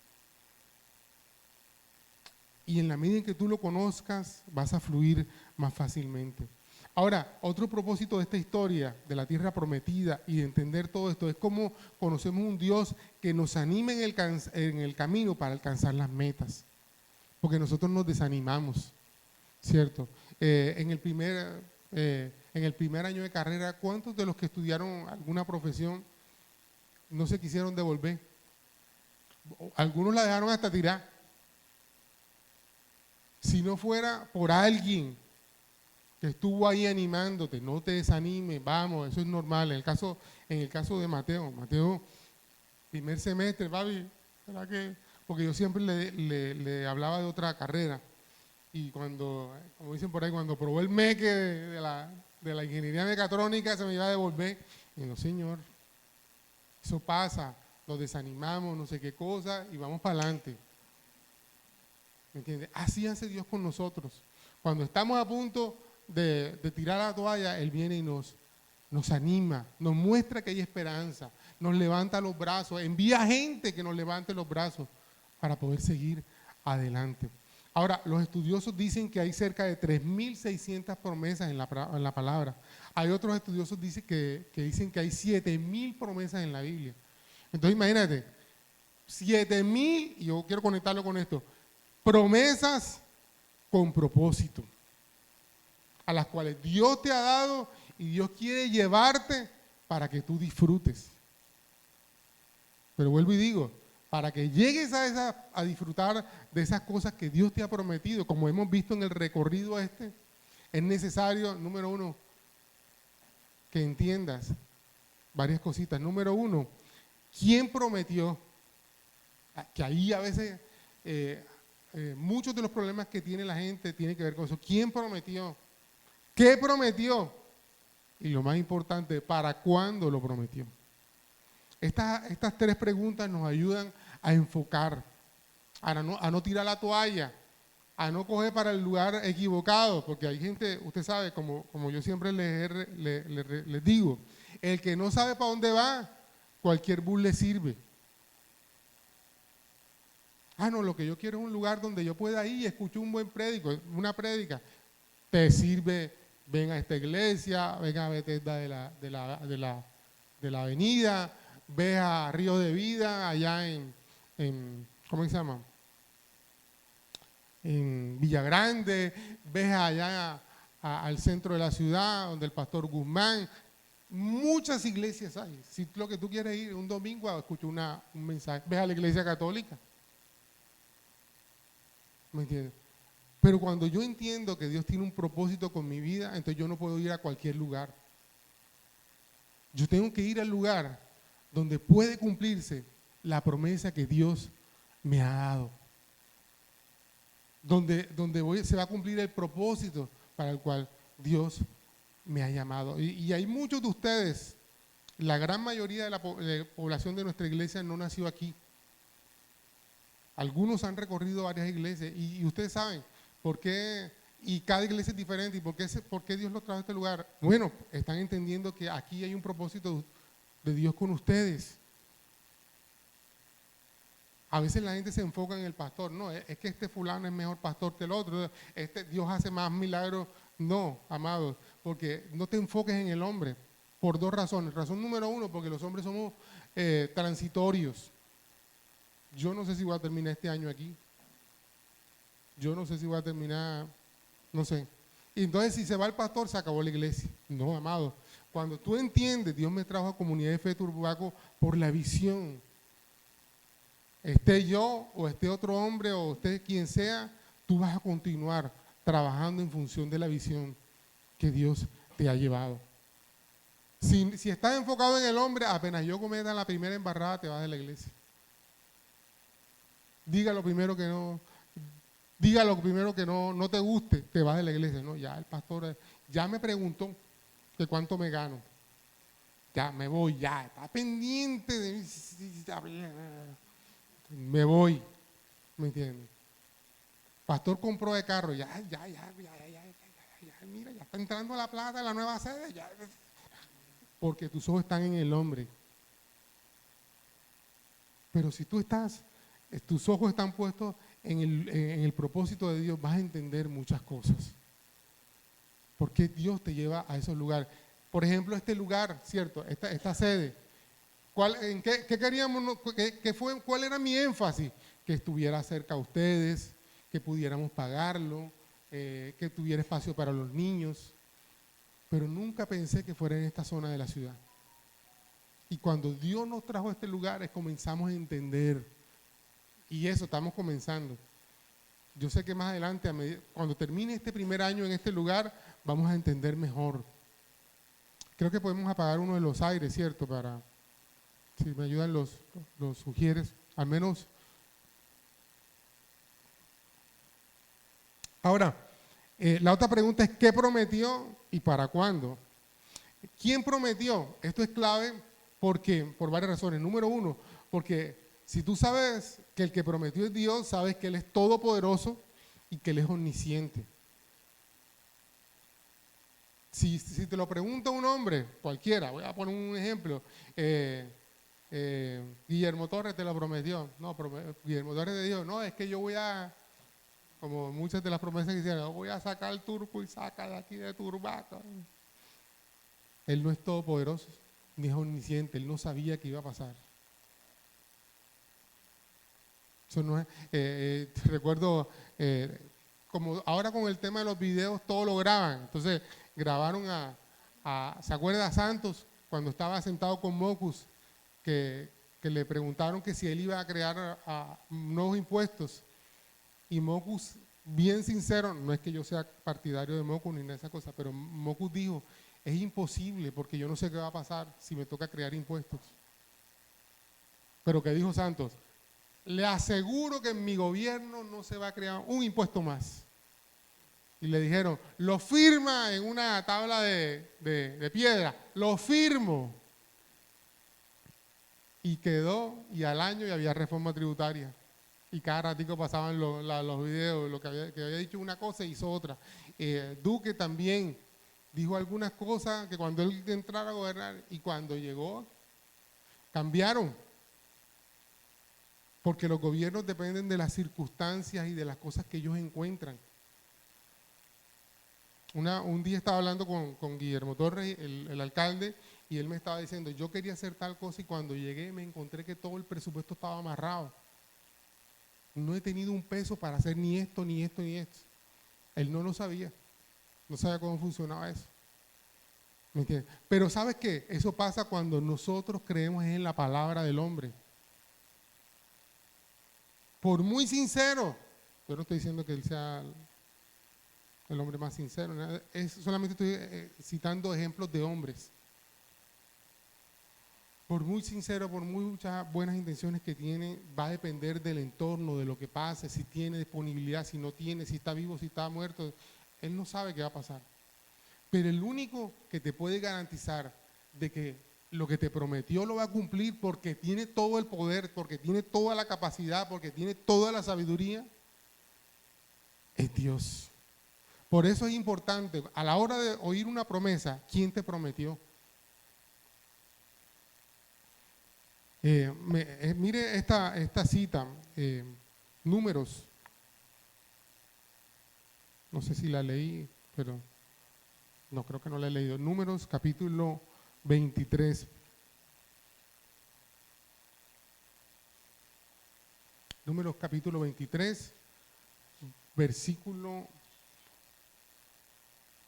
Speaker 1: Y en la medida en que tú lo conozcas, vas a fluir más fácilmente. Ahora, otro propósito de esta historia, de la tierra prometida y de entender todo esto, es cómo conocemos un Dios que nos anima en el camino para alcanzar las metas. Porque nosotros nos desanimamos, ¿cierto? En el primer año de carrera, ¿cuántos de los que estudiaron alguna profesión no se quisieron devolver? Algunos la dejaron hasta tirar. Si no fuera por alguien que estuvo ahí animándote, no te desanimes, vamos, eso es normal. En el caso de Mateo, primer semestre, papi, ¿verdad que? Porque yo siempre le hablaba de otra carrera. Y como dicen por ahí, cuando probó el meque de la ingeniería mecatrónica, se me iba a devolver. Y no, señor, eso pasa, nos desanimamos, no sé qué cosa, y vamos para adelante. ¿Me entiendes? Así hace Dios con nosotros. Cuando estamos a punto de tirar la toalla, Él viene y nos anima, nos muestra que hay esperanza, nos levanta los brazos, envía gente que nos levante los brazos para poder seguir adelante. Ahora, los estudiosos dicen que hay cerca de 3.600 promesas en la palabra. Hay otros estudiosos que dicen que hay 7.000 promesas en la Biblia. Entonces imagínate, 7.000, y yo quiero conectarlo con esto, promesas con propósito, a las cuales Dios te ha dado y Dios quiere llevarte para que tú disfrutes. Pero vuelvo y digo, para que llegues a disfrutar de esas cosas que Dios te ha prometido, como hemos visto en el recorrido es necesario, número uno, que entiendas varias cositas. Número uno, ¿quién prometió? Que ahí a veces muchos de los problemas que tiene la gente tienen que ver con eso. ¿Quién prometió? ¿Qué prometió? Y lo más importante, ¿para cuándo lo prometió? Estas tres preguntas nos ayudan a enfocar, a no tirar la toalla, a no coger para el lugar equivocado, porque hay gente, usted sabe, como yo siempre les digo, el que no sabe para dónde va, cualquier bus le sirve. No, lo que yo quiero es un lugar donde yo pueda ir y escuchar un buen una prédica. Te sirve, ven a esta iglesia, ven a Bethesda de la avenida, ve a Río de Vida, allá en ¿cómo se llama? En Villagrande, ves allá al centro de la ciudad, donde el pastor Guzmán. Muchas iglesias hay. Si lo que tú quieres ir un domingo a escuchar un mensaje, ves a la iglesia católica. ¿Me entiendes? Pero cuando yo entiendo que Dios tiene un propósito con mi vida, entonces yo no puedo ir a cualquier lugar. Yo tengo que ir al lugar donde puede cumplirse la promesa que Dios me ha dado. Donde se va a cumplir el propósito para el cual Dios me ha llamado. Y hay muchos de ustedes, la gran mayoría de la población de nuestra iglesia no nació aquí. Algunos han recorrido varias iglesias y ustedes saben por qué, y cada iglesia es diferente, y por qué Dios los trajo a este lugar. Bueno, están entendiendo que aquí hay un propósito de Dios con ustedes. A veces la gente se enfoca en el pastor. No, es que este fulano es mejor pastor que el otro. Dios hace más milagros. No, amados, porque no te enfoques en el hombre por dos razones. Razón número uno, porque los hombres somos transitorios. Yo no sé si voy a terminar este año aquí. Yo no sé si voy a terminar, no sé. Y entonces si se va el pastor, se acabó la iglesia. No, amado. Cuando tú entiendes, Dios me trajo a Comunidad de Fe de Turbaco por la visión. Esté yo o esté otro hombre o esté quien sea, tú vas a continuar trabajando en función de la visión que Dios te ha llevado. Si estás enfocado en el hombre, apenas yo cometa la primera embarrada, te vas de la iglesia. Diga lo primero que no te guste, te vas de la iglesia. No, ya el pastor ya me preguntó que cuánto me gano. Ya me voy, ya está pendiente de mí. Me voy, ¿me entiendes? Pastor compró de carro, ya, mira, ya está entrando la plata de la nueva sede, ya. Porque tus ojos están en el hombre. Pero si tus ojos están puestos en el propósito de Dios, vas a entender muchas cosas. Porque Dios te lleva a esos lugares. Por ejemplo, este lugar, ¿cierto? Esta sede. ¿Qué queríamos? ¿Cuál era mi énfasis? Que estuviera cerca a ustedes, que pudiéramos pagarlo, que tuviera espacio para los niños. Pero nunca pensé que fuera en esta zona de la ciudad. Y cuando Dios nos trajo a este lugar, comenzamos a entender. Y eso, estamos comenzando. Yo sé que más adelante, cuando termine este primer año en este lugar, vamos a entender mejor. Creo que podemos apagar uno de los aires, ¿cierto? Si me ayudan los sugieres, al menos. Ahora, la otra pregunta es, ¿qué prometió y para cuándo? ¿Quién prometió? Esto es clave porque, por varias razones. Número uno, porque si tú sabes que el que prometió es Dios, sabes que Él es todopoderoso y que Él es omnisciente. Si te lo pregunta un hombre, cualquiera, voy a poner un ejemplo, Guillermo Torres te lo prometió, no, Guillermo Torres te dijo, no, es que yo voy a, como muchas de las promesas que hicieron, voy a sacar el turco y saca de aquí de Turbaca. Él no es todopoderoso, ni es omnisciente, él no sabía que iba a pasar. Eso no es, recuerdo, como ahora con el tema de los videos, todo lo graban. Entonces, grabaron ¿se acuerda a Santos cuando estaba sentado con Mocus? Que le preguntaron que si él iba a crear nuevos impuestos. Y Mocus, bien sincero, no es que yo sea partidario de Mocus ni nada de esa cosa, pero Mocus dijo, es imposible porque yo no sé qué va a pasar si me toca crear impuestos. Pero ¿qué dijo Santos? Le aseguro que en mi gobierno no se va a crear un impuesto más. Y le dijeron, lo firma en una tabla de piedra, lo firmo. Y quedó, y al año ya había reforma tributaria. Y cada ratico pasaban los videos, que había dicho una cosa hizo otra. Duque también dijo algunas cosas que cuando él entrara a gobernar y cuando llegó, cambiaron. Porque los gobiernos dependen de las circunstancias y de las cosas que ellos encuentran. Un día estaba hablando con Guillermo Torres, el alcalde, y él me estaba diciendo, yo quería hacer tal cosa y cuando llegué me encontré que todo el presupuesto estaba amarrado. No he tenido un peso para hacer ni esto, ni esto, ni esto. Él no lo sabía, no sabía cómo funcionaba eso. ¿Me entiendes? Pero ¿sabes qué? Eso pasa cuando nosotros creemos en la palabra del hombre. Por muy sincero, yo no estoy diciendo que él sea el hombre más sincero, solamente estoy citando ejemplos de hombres. Por muy sincero, por muchas buenas intenciones que tiene, va a depender del entorno, de lo que pase, si tiene disponibilidad, si no tiene, si está vivo, si está muerto. Él no sabe qué va a pasar. Pero el único que te puede garantizar de que lo que te prometió lo va a cumplir porque tiene todo el poder, porque tiene toda la capacidad, porque tiene toda la sabiduría, es Dios. Por eso es importante, a la hora de oír una promesa, ¿quién te prometió? Mire esta cita, Números, no sé si la leí, pero no, creo que no la he leído. Números capítulo 23. Números capítulo 23, versículo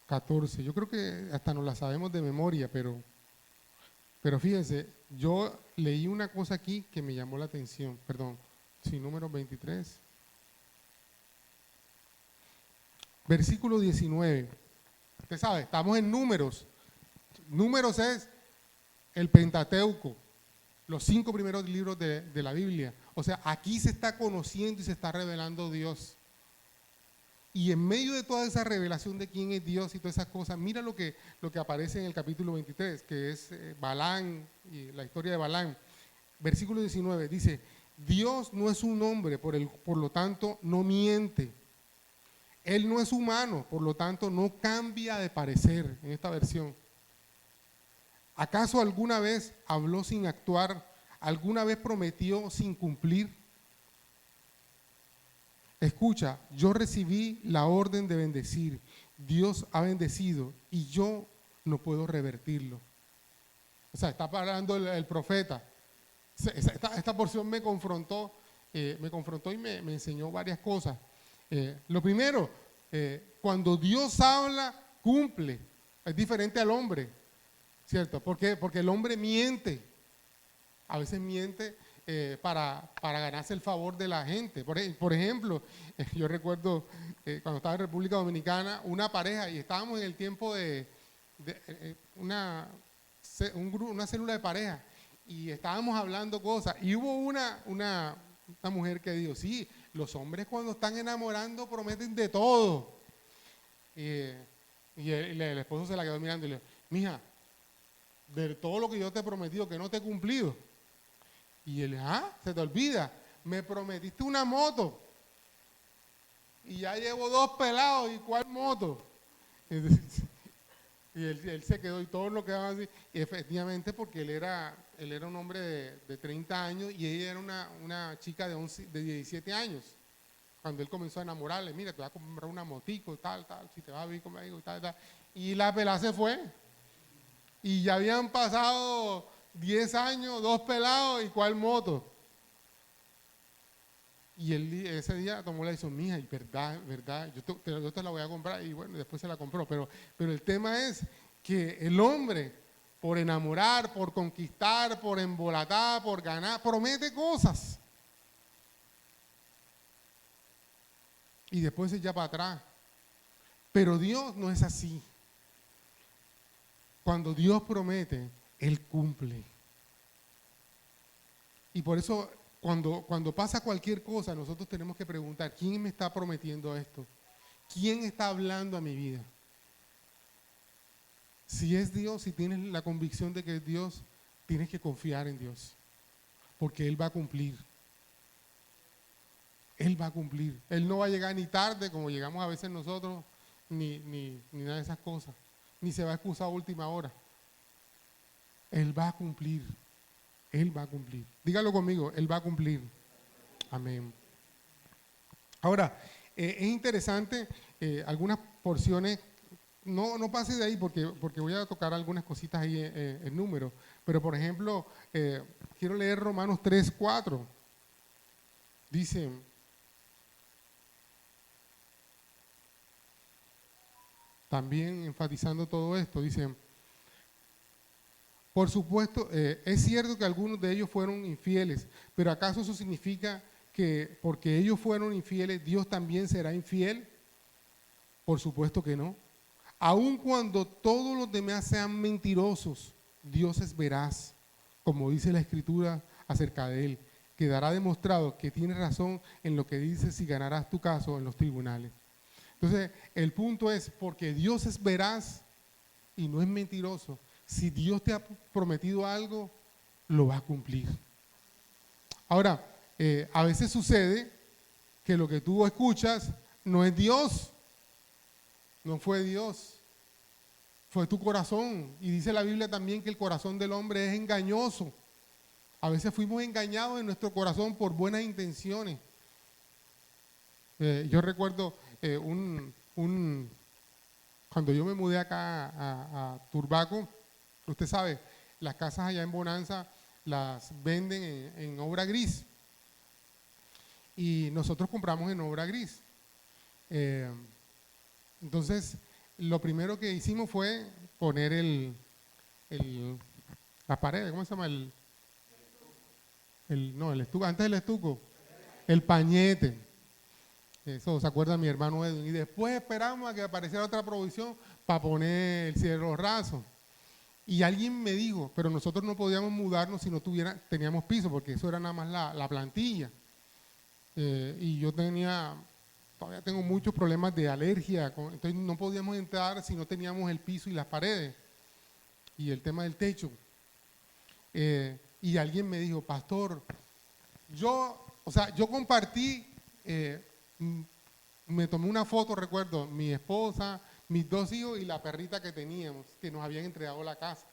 Speaker 1: 14. Yo creo que hasta nos la sabemos de memoria, pero fíjense, yo leí una cosa aquí que me llamó la atención. Perdón, sí, Números 23. Versículo 19. Usted sabe, estamos en Números. Números es el Pentateuco, los 5 primeros libros de la Biblia. O sea, aquí se está conociendo y se está revelando Dios. Y en medio de toda esa revelación de quién es Dios y todas esas cosas, mira lo que aparece en el capítulo 23, que es Balán y la historia de Balán. Versículo 19 dice, Dios no es un hombre, por lo tanto no miente. Él no es humano, por lo tanto no cambia de parecer en esta versión. ¿Acaso alguna vez habló sin actuar? ¿Alguna vez prometió sin cumplir? Escucha, yo recibí la orden de bendecir. Dios ha bendecido y yo no puedo revertirlo. O sea, está hablando el profeta. Esta porción me confrontó y me enseñó varias cosas. Lo primero, cuando Dios habla, cumple. Es diferente al hombre, ¿cierto? ¿Por qué? Porque el hombre miente. A veces miente para ganarse el favor de la gente. Por ejemplo, yo recuerdo cuando estaba en República Dominicana, una pareja, y estábamos en el tiempo de una célula de pareja, y estábamos hablando cosas, y hubo una mujer que dijo, sí, los hombres cuando están enamorando prometen de todo. Y el esposo se la quedó mirando y le dijo, mija, de todo lo que yo te he prometido que no te he cumplido. Y él, se te olvida, me prometiste una moto y ya llevo 2 pelados, ¿y cuál moto? Y Y él se quedó y todos lo quedaban así. Y efectivamente porque él era un hombre de 30 años y ella era una chica de 17 años. Cuando él comenzó a enamorarle, mira, te voy a comprar una motico, tal, si te va a vivir conmigo, tal. Y la pelada se fue. Y ya habían pasado 10 años, 2 pelados y cuál moto. Y él ese día tomó la decisión, mija, y verdad, yo te la voy a comprar. Y bueno, después se la compró. Pero el tema es que el hombre, por enamorar, por conquistar, por embolatar, por ganar, promete cosas. Y después se echa para atrás. Pero Dios no es así. Cuando Dios promete, Él cumple. Y por eso, cuando pasa cualquier cosa, nosotros tenemos que preguntar, ¿quién me está prometiendo esto? ¿Quién está hablando a mi vida? Si es Dios, si tienes la convicción de que es Dios, tienes que confiar en Dios, porque Él va a cumplir. Él va a cumplir. Él no va a llegar ni tarde, como llegamos a veces nosotros, ni nada de esas cosas. Ni se va a excusar a última hora. Él va a cumplir. Él va a cumplir. Dígalo conmigo, Él va a cumplir. Amén. Ahora, es interesante algunas porciones, no pase de ahí porque voy a tocar algunas cositas ahí en número, pero por ejemplo, quiero leer Romanos 3:4. Dice, también enfatizando todo esto, dice, por supuesto, es cierto que algunos de ellos fueron infieles, pero ¿acaso eso significa que porque ellos fueron infieles, Dios también será infiel? Por supuesto que no. Aun cuando todos los demás sean mentirosos, Dios es veraz, como dice la Escritura acerca de él. Quedará demostrado que tiene razón en lo que dice si ganarás tu caso en los tribunales. Entonces, el punto es, porque Dios es veraz y no es mentiroso, si Dios te ha prometido algo, lo va a cumplir. Ahora, a veces sucede que lo que tú escuchas no es Dios, no fue Dios, fue tu corazón. Y dice la Biblia también que el corazón del hombre es engañoso. A veces fuimos engañados en nuestro corazón por buenas intenciones. Yo recuerdo cuando yo me mudé acá a Turbaco, usted sabe, las casas allá en Bonanza las venden en obra gris. Y nosotros compramos en obra gris. Entonces, lo primero que hicimos fue poner la pared, ¿cómo se llama? El estuco, antes del estuco, el pañete. Eso se acuerda mi hermano Edwin. Y después esperamos a que apareciera otra provisión para poner el cielo raso. Y alguien me dijo, pero nosotros no podíamos mudarnos si no teníamos piso, porque eso era nada más la plantilla. Y yo todavía tengo muchos problemas de alergia, entonces no podíamos entrar si no teníamos el piso y las paredes. Y el tema del techo. Y alguien me dijo, pastor, yo compartí, me tomé una foto, recuerdo, mi esposa, mis 2 hijos y la perrita que teníamos, que nos habían entregado la casa.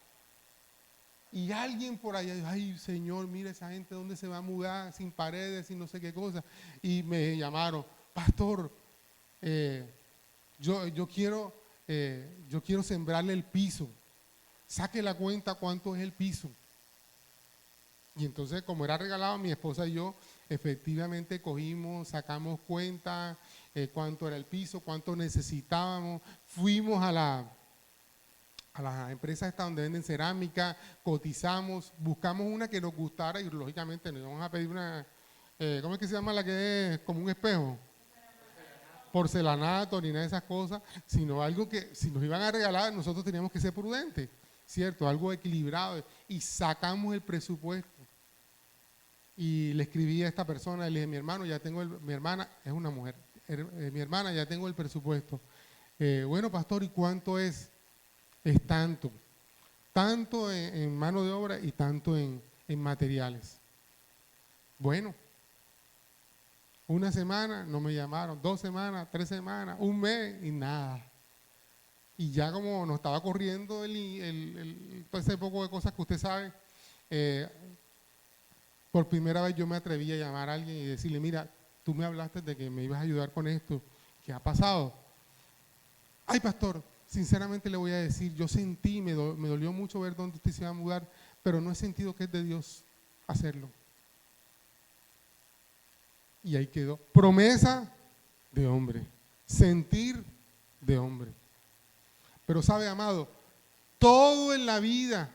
Speaker 1: Y alguien por allá dijo, ay Señor, mira esa gente dónde se va a mudar, sin paredes, sin no sé qué cosa. Y me llamaron, pastor, yo quiero sembrarle el piso. Saque la cuenta cuánto es el piso. Y entonces, como era regalado, mi esposa y yo efectivamente sacamos cuenta cuánto era el piso, cuánto necesitábamos. Fuimos a las empresas estas donde venden cerámica, cotizamos, buscamos una que nos gustara y lógicamente nos íbamos a pedir una, ¿cómo es que se llama la que es como un espejo? Porcelanato, ni nada de esas cosas, sino algo que si nos iban a regalar nosotros teníamos que ser prudentes, ¿cierto? Algo equilibrado y sacamos el presupuesto. Y le escribí a esta persona, le dije, mi hermana es una mujer, mi hermana, ya tengo el presupuesto. Bueno, pastor, ¿y cuánto es? Es tanto en mano de obra y tanto en materiales. Bueno, una semana no me llamaron, 2 semanas, 3 semanas, un mes y nada. Y ya como nos estaba corriendo todo ese poco de cosas que usted sabe, eh, por primera vez yo me atreví a llamar a alguien y decirle, mira, tú me hablaste de que me ibas a ayudar con esto, ¿qué ha pasado? Ay, pastor, sinceramente le voy a decir, yo sentí, me dolió mucho ver dónde usted se iba a mudar, pero no he sentido que es de Dios hacerlo. Y ahí quedó. Promesa de hombre, sentir de hombre. Pero sabe, amado, todo en la vida,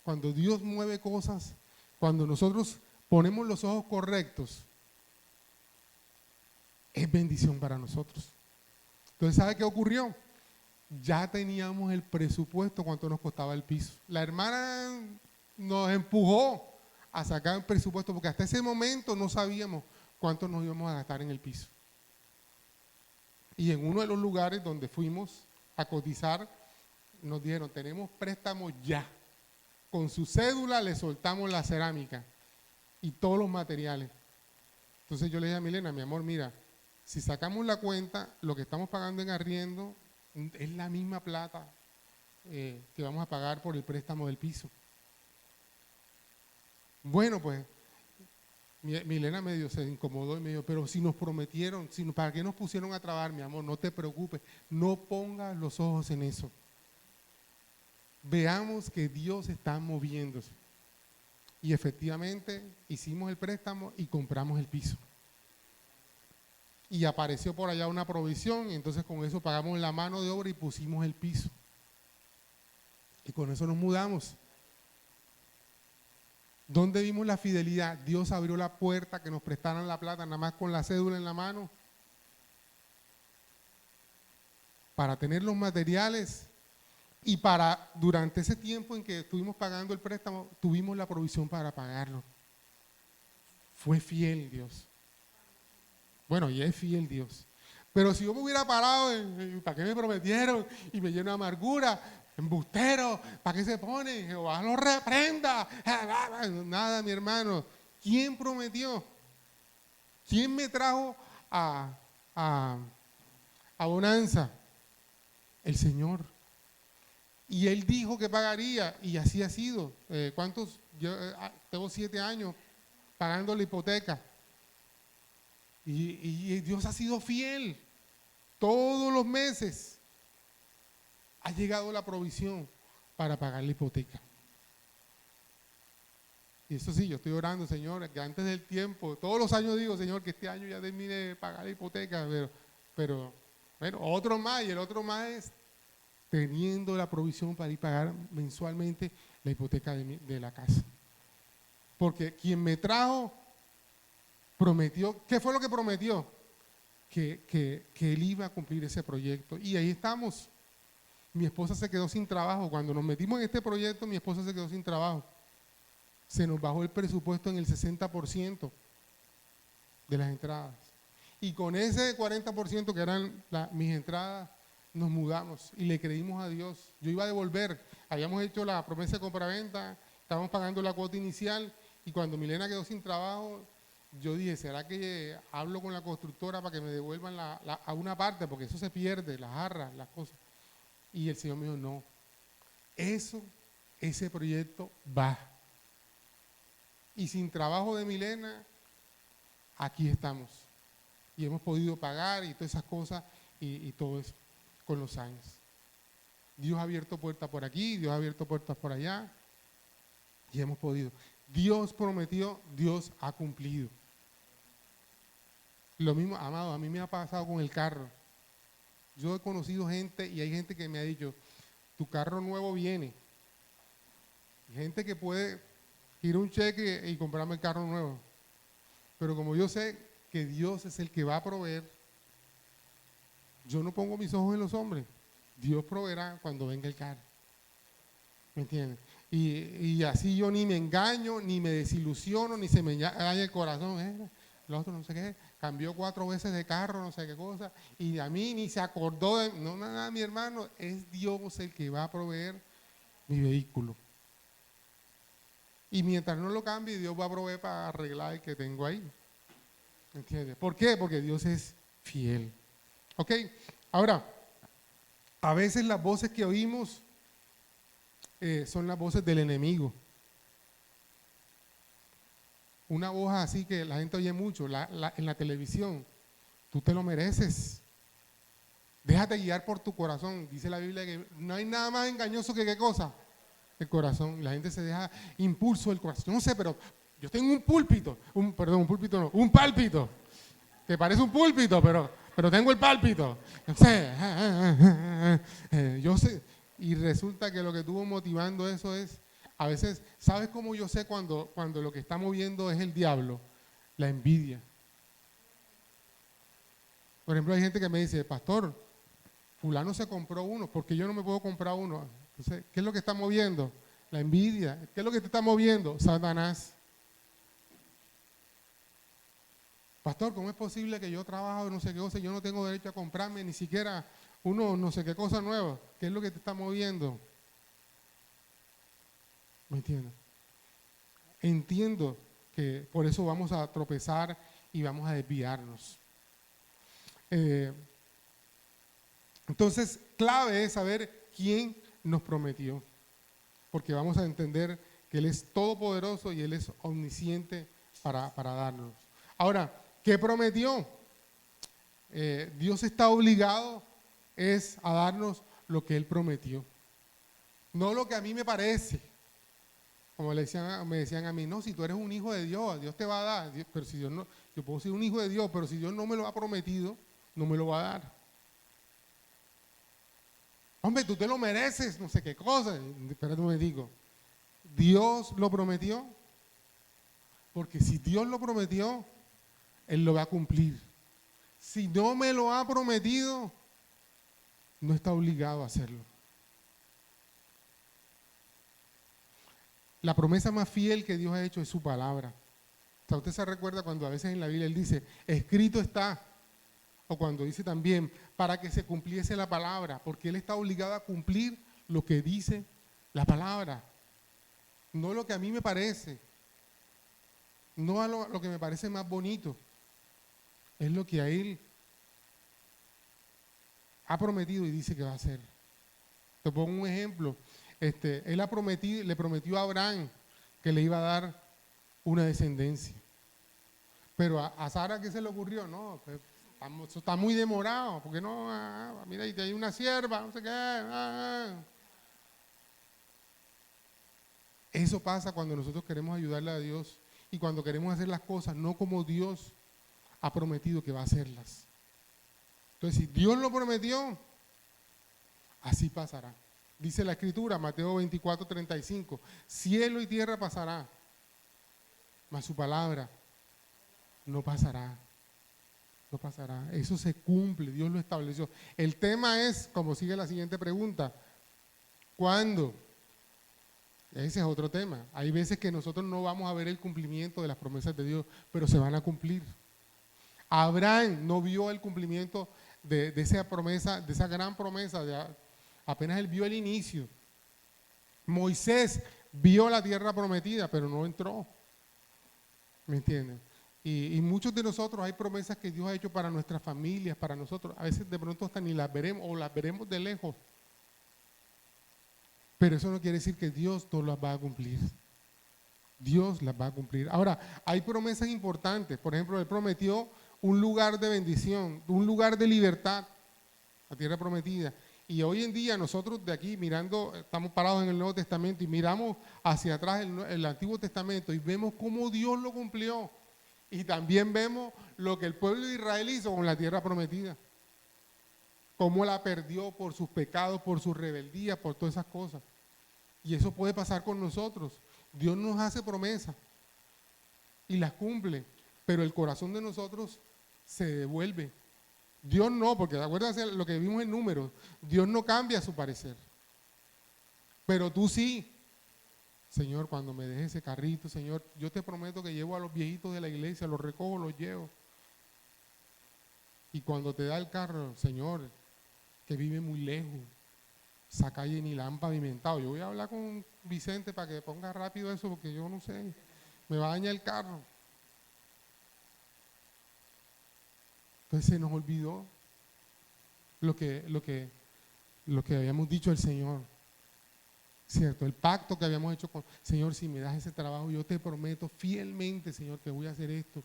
Speaker 1: cuando Dios mueve cosas, cuando nosotros ponemos los ojos correctos, es bendición para nosotros. Entonces, ¿sabe qué ocurrió? Ya teníamos el presupuesto, cuánto nos costaba el piso. La hermana nos empujó a sacar el presupuesto, porque hasta ese momento no sabíamos cuánto nos íbamos a gastar en el piso. Y en uno de los lugares donde fuimos a cotizar, nos dijeron, tenemos préstamo ya. Con su cédula le soltamos la cerámica y todos los materiales. Entonces yo le dije a Milena, mi amor, mira, si sacamos la cuenta, lo que estamos pagando en arriendo es la misma plata que vamos a pagar por el préstamo del piso. Bueno, pues Milena medio se incomodó y me dijo, pero si nos prometieron, ¿para qué nos pusieron a trabajar, mi amor? No te preocupes, no pongas los ojos en eso. Veamos que Dios está moviéndose. Y efectivamente hicimos el préstamo y compramos el piso. Y apareció por allá una provisión, y entonces con eso pagamos la mano de obra y pusimos el piso. Y con eso nos mudamos. ¿Dónde vimos la fidelidad? Dios abrió la puerta que nos prestaran la plata, nada más con la cédula en la mano, para tener los materiales y para, durante ese tiempo en que estuvimos pagando el préstamo, tuvimos la provisión para pagarlo. Fue fiel Dios. Bueno, y es fiel Dios. Pero si yo me hubiera parado, ¿para qué me prometieron? Y me lleno de amargura, embustero, ¿para qué se pone? Jehová lo reprenda. Nada, mi hermano. ¿Quién prometió? ¿Quién me trajo a bonanza? El Señor. Y Él dijo que pagaría, y así ha sido. ¿Cuántos? Yo tengo 7 años pagando la hipoteca. Y Dios ha sido fiel. Todos los meses ha llegado la provisión para pagar la hipoteca. Y eso sí, yo estoy orando, Señor, que antes del tiempo, todos los años digo, Señor, que este año ya termine de pagar la hipoteca, pero bueno, otro más, y el otro más es teniendo la provisión para ir a pagar mensualmente la hipoteca de la casa. Porque quien me trajo prometió, ¿qué fue lo que prometió? Que él iba a cumplir ese proyecto. Y ahí estamos. Mi esposa se quedó sin trabajo. Cuando nos metimos en este proyecto, mi esposa se quedó sin trabajo. Se nos bajó el presupuesto en el 60% de las entradas. Y con ese 40% que eran mis entradas, nos mudamos y le creímos a Dios. Yo iba a devolver. Habíamos hecho la promesa de compraventa, estábamos pagando la cuota inicial, y cuando Milena quedó sin trabajo, yo dije, ¿será que hablo con la constructora para que me devuelvan a una parte? Porque eso se pierde, las jarras, las cosas. Y el Señor me dijo, no, ese proyecto va. Y sin trabajo de Milena, aquí estamos. Y hemos podido pagar y todas esas cosas y todo eso con los años. Dios ha abierto puertas por aquí, Dios ha abierto puertas por allá y hemos podido. Dios prometió, Dios ha cumplido. Lo mismo, amado, a mí me ha pasado con el carro. Yo he conocido gente y hay gente que me ha dicho, tu carro nuevo viene. Hay gente que puede ir a un cheque y comprarme el carro nuevo. Pero como yo sé que Dios es el que va a proveer, yo no pongo mis ojos en los hombres. Dios proveerá cuando venga el carro. ¿Me entiendes? Y así yo ni me engaño, ni me desilusiono, ni se me daña el corazón. Lo otro no sé qué, cambió 4 veces de carro, no sé qué cosa, y a mí ni se acordó de, no, nada, mi hermano, es Dios el que va a proveer mi vehículo. Y mientras no lo cambie, Dios va a proveer para arreglar el que tengo ahí. ¿Entiendes? ¿Por qué? Porque Dios es fiel. ¿Ok? Ahora, A veces las voces que oímos son las voces del enemigo. Una voz así que la gente oye mucho en la televisión. Tú te lo mereces. Déjate guiar por tu corazón. Dice la Biblia que no hay nada más engañoso que ¿qué cosa? El corazón. Y la gente se deja impulso del corazón. Yo no sé, pero yo tengo un púlpito. Perdón, un púlpito no, un pálpito. Que parece un púlpito, pero tengo el pálpito. No sé. Yo sé. Y resulta que lo que estuvo motivando eso es, a veces, ¿sabes cómo yo sé cuando lo que está moviendo es el diablo? La envidia. Por ejemplo, hay gente que me dice, pastor, fulano se compró uno, ¿por qué yo no me puedo comprar uno? Entonces, ¿qué es lo que está moviendo? La envidia. ¿Qué es lo que te está moviendo? Satanás. Pastor, ¿cómo es posible que yo trabajo no sé qué cosa y yo no tengo derecho a comprarme ni siquiera uno no sé qué cosa nueva? ¿Qué es lo que te está moviendo? ¿Me entiendes? Entiendo que por eso vamos a tropezar y vamos a desviarnos. Entonces, clave es saber quién nos prometió, porque vamos a entender que Él es todopoderoso y Él es omnisciente para darnos. Ahora, ¿qué prometió? Dios está obligado es a darnos lo que Él prometió, no lo que a mí me parece. Como me decían a mí, no, si tú eres un hijo de Dios, Dios te va a dar. Pero si Dios no, yo puedo ser un hijo de Dios, pero si Dios no me lo ha prometido, no me lo va a dar. Hombre, tú te lo mereces, no sé qué cosa. Espérate un momentico. Dios lo prometió, porque si Dios lo prometió, Él lo va a cumplir. Si no me lo ha prometido, no está obligado a hacerlo. La promesa más fiel que Dios ha hecho es su palabra. O sea, usted se recuerda cuando a veces en la Biblia Él dice, escrito está, o cuando dice también, para que se cumpliese la palabra, porque Él está obligado a cumplir lo que dice la palabra, no lo que a mí me parece, no a lo que me parece más bonito, es lo que a Él ha prometido y dice que va a hacer. Te pongo un ejemplo. Él le prometió a Abraham que le iba a dar una descendencia. Pero a Sara, ¿qué se le ocurrió? No, pues, eso está muy demorado, porque no, mira, y hay una sierva, no sé qué. Eso pasa cuando nosotros queremos ayudarle a Dios y cuando queremos hacer las cosas no como Dios ha prometido que va a hacerlas. Entonces, si Dios lo prometió, así pasará. Dice la Escritura, Mateo 24:35, cielo y tierra pasará, mas su palabra no pasará. No pasará. Eso se cumple, Dios lo estableció. El tema es, como sigue la siguiente pregunta, ¿cuándo? Ese es otro tema. Hay veces que nosotros no vamos a ver el cumplimiento de las promesas de Dios, pero se van a cumplir. Abraham no vio el cumplimiento de esa promesa, de esa gran promesa, apenas él vio el inicio. Moisés vio la tierra prometida, pero no entró. ¿Me entienden? Y muchos de nosotros hay promesas que Dios ha hecho para nuestras familias, para nosotros. A veces de pronto hasta ni las veremos o las veremos de lejos. Pero eso no quiere decir que Dios no las va a cumplir. Dios las va a cumplir. Ahora, hay promesas importantes. Por ejemplo, Él prometió un lugar de bendición, un lugar de libertad, la tierra prometida. Y hoy en día nosotros de aquí mirando, estamos parados en el Nuevo Testamento y miramos hacia atrás el Antiguo Testamento y vemos cómo Dios lo cumplió. Y también vemos lo que el pueblo de Israel hizo con la tierra prometida. Cómo la perdió por sus pecados, por su rebeldía, por todas esas cosas. Y eso puede pasar con nosotros. Dios nos hace promesas y las cumple, pero el corazón de nosotros se devuelve. Dios no, porque acuérdense lo que vimos en Números, Dios no cambia su parecer. Pero tú sí. Señor, cuando me dejes ese carrito, Señor, yo te prometo que llevo a los viejitos de la iglesia, los recojo, los llevo. Y cuando te da el carro, Señor, que vive muy lejos, esa calle ni la han pavimentado. Yo voy a hablar con Vicente para que ponga rápido eso, porque yo no sé, me va a dañar el carro. Entonces se nos olvidó lo que lo que habíamos dicho al Señor, ¿cierto? El pacto que habíamos hecho con Señor, si me das ese trabajo, yo te prometo fielmente, Señor, que voy a hacer esto,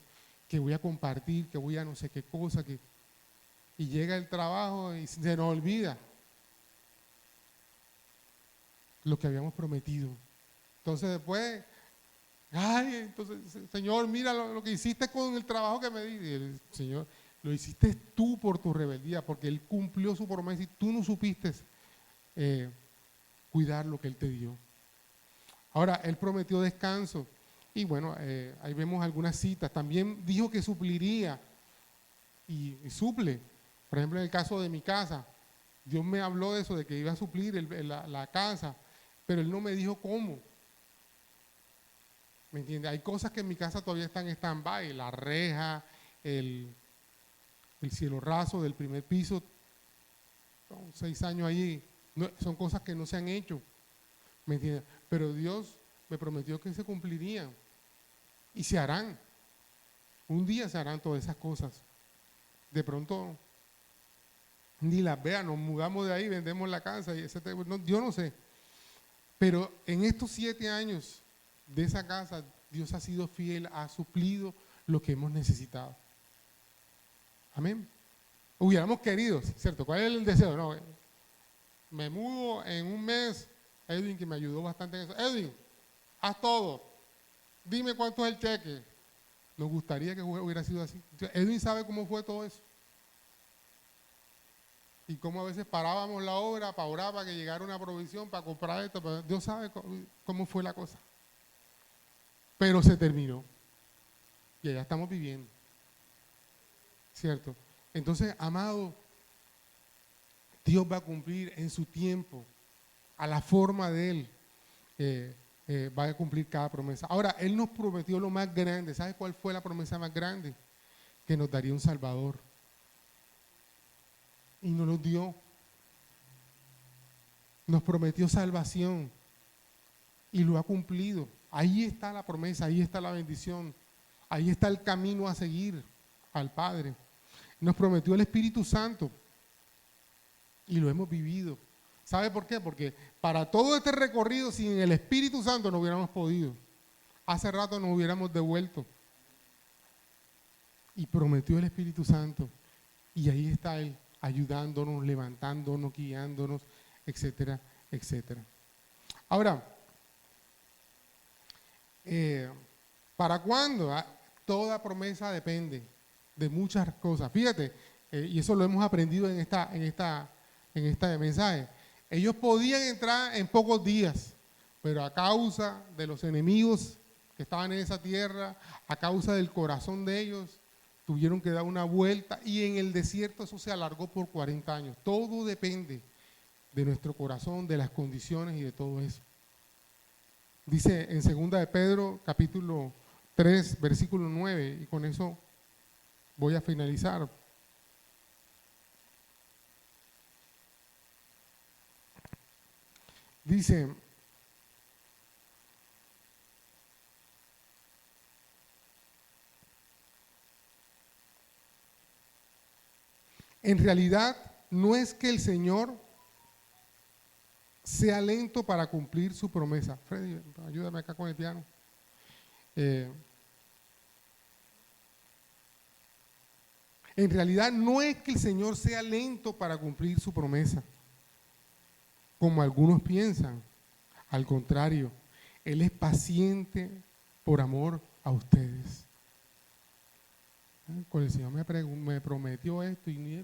Speaker 1: que voy a compartir, que voy a no sé qué cosa, y llega el trabajo y se nos olvida lo que habíamos prometido. Entonces después, ay, entonces, Señor, mira lo que hiciste con el trabajo que me di. Y el Señor, lo hiciste tú por tu rebeldía, porque Él cumplió su promesa y tú no supiste cuidar lo que Él te dio. Ahora, Él prometió descanso y bueno, ahí vemos algunas citas. También dijo que supliría y suple. Por ejemplo, en el caso de mi casa, Dios me habló de eso, de que iba a suplir la casa, pero Él no me dijo cómo. ¿Me entiendes? Hay cosas que en mi casa todavía están en stand-by, la reja, el cielo raso del primer piso, son 6 años ahí, no, son cosas que no se han hecho, ¿me entiendes? Pero Dios me prometió que se cumplirían y se harán. Un día se harán todas esas cosas. De pronto ni las vean, nos mudamos de ahí, vendemos la casa y no, yo no sé. Pero en estos 7 años de esa casa, Dios ha sido fiel, ha suplido lo que hemos necesitado. Amén. Hubiéramos querido, ¿cierto? ¿Cuál es el deseo? No, me mudo en un mes. Edwin, que me ayudó bastante en eso. Edwin, haz todo. Dime cuánto es el cheque. Nos gustaría que hubiera sido así. Edwin sabe cómo fue todo eso. Y cómo a veces parábamos la obra para orar, para que llegara una provisión, para comprar esto. Pero Dios sabe cómo fue la cosa. Pero se terminó. Y allá estamos viviendo. ¿Cierto? Entonces, amado, Dios va a cumplir en su tiempo, a la forma de Él, va a cumplir cada promesa. Ahora, Él nos prometió lo más grande. ¿Sabe cuál fue la promesa más grande? Que nos daría un Salvador. Y nos lo dio. Nos prometió salvación y lo ha cumplido. Ahí está la promesa, ahí está la bendición, ahí está el camino a seguir al Padre. Nos prometió el Espíritu Santo y lo hemos vivido. ¿Sabe por qué? Porque para todo este recorrido sin el Espíritu Santo no hubiéramos podido. Hace rato nos hubiéramos devuelto. Y prometió el Espíritu Santo. Y ahí está Él, ayudándonos, levantándonos, guiándonos, etcétera, etcétera. Ahora, ¿para cuándo? Toda promesa depende de muchas cosas. Fíjate, y eso lo hemos aprendido en este mensaje. Ellos podían entrar en pocos días, pero a causa de los enemigos que estaban en esa tierra, a causa del corazón de ellos, tuvieron que dar una vuelta y en el desierto eso se alargó por 40 años. Todo depende de nuestro corazón, de las condiciones y de todo eso. Dice en 2 de Pedro, capítulo 3, versículo 9, y con eso voy a finalizar. Dice, en realidad no es que el Señor sea lento para cumplir su promesa. Freddy, ayúdame acá con el piano. En realidad no es que el Señor sea lento para cumplir su promesa, como algunos piensan. Al contrario, Él es paciente por amor a ustedes. Cuando el Señor me prometió esto, y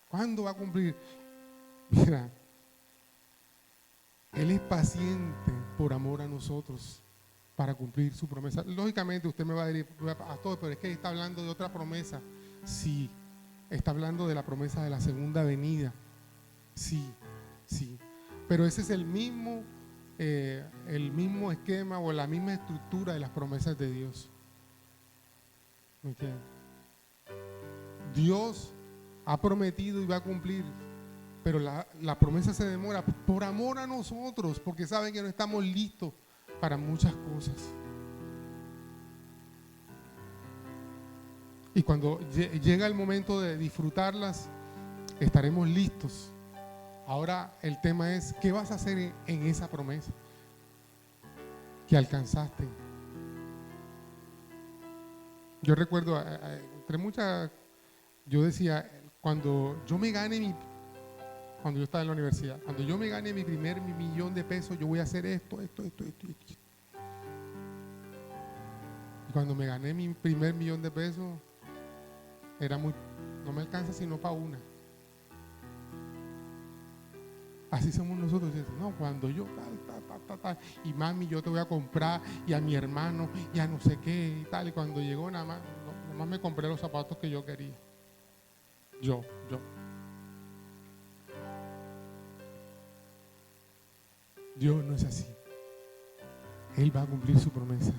Speaker 1: ¿cuándo va a cumplir? Mira, Él es paciente por amor a nosotros para cumplir su promesa. Lógicamente usted me va a decir, pastor, pero es que está hablando de otra promesa. Sí, está hablando de la promesa de la segunda venida. Sí, sí. Pero ese es el mismo esquema o la misma estructura de las promesas de Dios. ¿Me entiendes? Dios ha prometido y va a cumplir, pero la promesa se demora por amor a nosotros, porque saben que no estamos listos para muchas cosas. Y cuando llega el momento de disfrutarlas, estaremos listos Ahora el tema es, ¿qué vas a hacer en esa promesa que alcanzaste? Yo recuerdo, entre muchas, yo decía, cuando yo estaba en la universidad, cuando yo me gane mi primer millón de pesos, yo voy a hacer esto. Y cuando me gané mi primer millón de pesos, no me alcanza sino para una. Así somos nosotros. No, cuando yo tal, y mami, yo te voy a comprar, y a mi hermano, y a no sé qué, y tal. Y cuando llegó nada más me compré los zapatos que yo quería. Yo. Dios no es así. Él va a cumplir su promesa.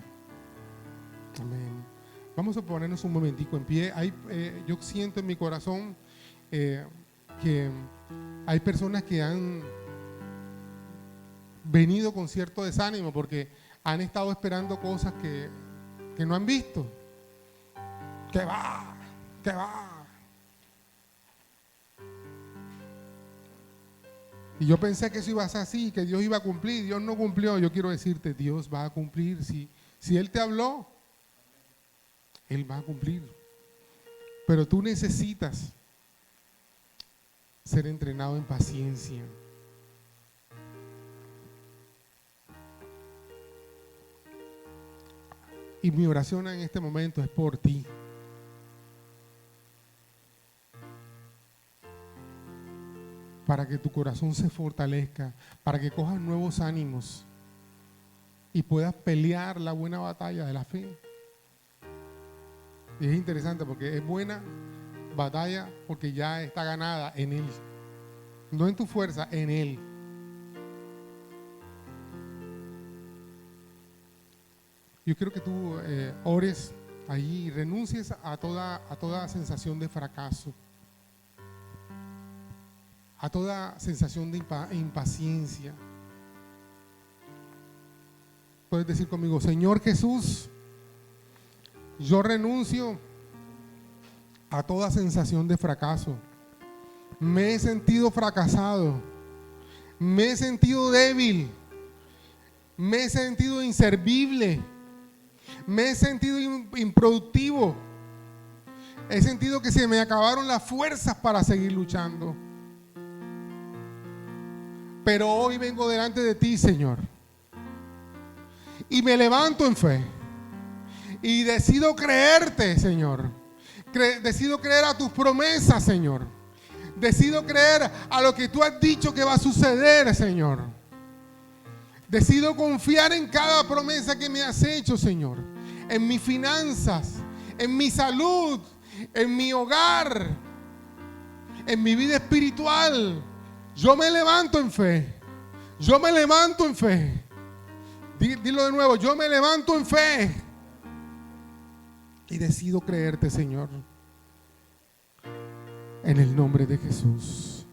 Speaker 1: Amén. Vamos a ponernos un momentico en pie. Yo siento en mi corazón que hay personas que han venido con cierto desánimo porque han estado esperando cosas que no han visto. Que va. Y yo pensé que eso iba a ser así, que Dios iba a cumplir. Dios no cumplió. Yo quiero decirte, Dios va a cumplir. Si Él te habló, Él va a cumplir. Pero tú necesitas ser entrenado en paciencia. Y mi oración en este momento es por ti. Para que tu corazón se fortalezca, para que cojas nuevos ánimos y puedas pelear la buena batalla de la fe. Y es interesante porque es buena batalla porque ya está ganada en Él. No en tu fuerza, en Él. Yo quiero que tú ores allí y renuncies a toda sensación de fracaso, a toda sensación de impaciencia. Puedes decir conmigo, Señor Jesús, yo renuncio a toda sensación de fracaso. Me he sentido fracasado, me he sentido débil, me he sentido inservible, me he sentido improductivo, he sentido que se me acabaron las fuerzas para seguir luchando. Pero hoy vengo delante de ti, Señor, y me levanto en fe y decido creerte, Señor. Decido creer a tus promesas, Señor. Decido creer a lo que tú has dicho que va a suceder, Señor. Decido confiar en cada promesa que me has hecho, Señor. En mis finanzas, en mi salud, en mi hogar, en mi vida espiritual. Yo me levanto en fe. Yo me levanto en fe. Dilo de nuevo. Yo me levanto en fe. Y decido creerte, Señor. En el nombre de Jesús.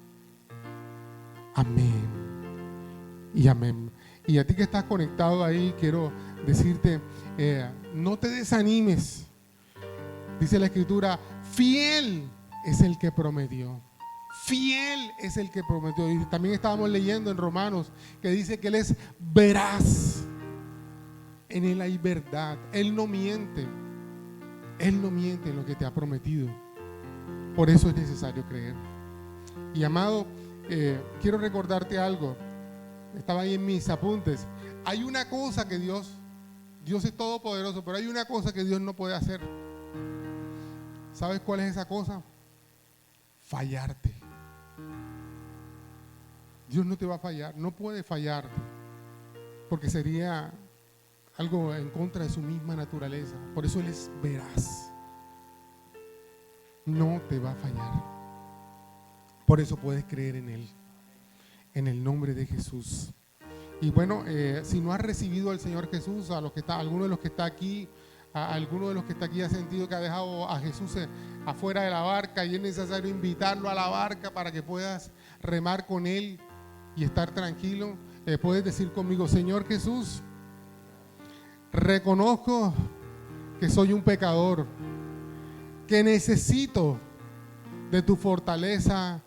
Speaker 1: Amén. Y amén. Y a ti que estás conectado ahí, quiero decirte, no te desanimes. Dice la Escritura, fiel es el que prometió. Fiel es el que prometió. Y también estábamos leyendo en Romanos que dice que Él es veraz. En Él hay verdad. Él no miente. Él no miente en lo que te ha prometido. Por eso es necesario creer. Y amado, quiero recordarte algo. Estaba ahí en mis apuntes. Hay una cosa que Dios es todopoderoso, pero hay una cosa que Dios no puede hacer. ¿Sabes cuál es esa cosa? Fallarte. Dios no te va a fallar, no puede fallarte, porque sería algo en contra de su misma naturaleza. Por eso Él es veraz. No te va a fallar. Por eso puedes creer en Él, en el nombre de Jesús. Y bueno, si no has recibido al Señor Jesús, alguno de los que está aquí, alguno de los que está aquí ha sentido que ha dejado a Jesús afuera de la barca y es necesario invitarlo a la barca para que puedas remar con Él y estar tranquilo, puedes decir conmigo, Señor Jesús, reconozco que soy un pecador, que necesito de tu fortaleza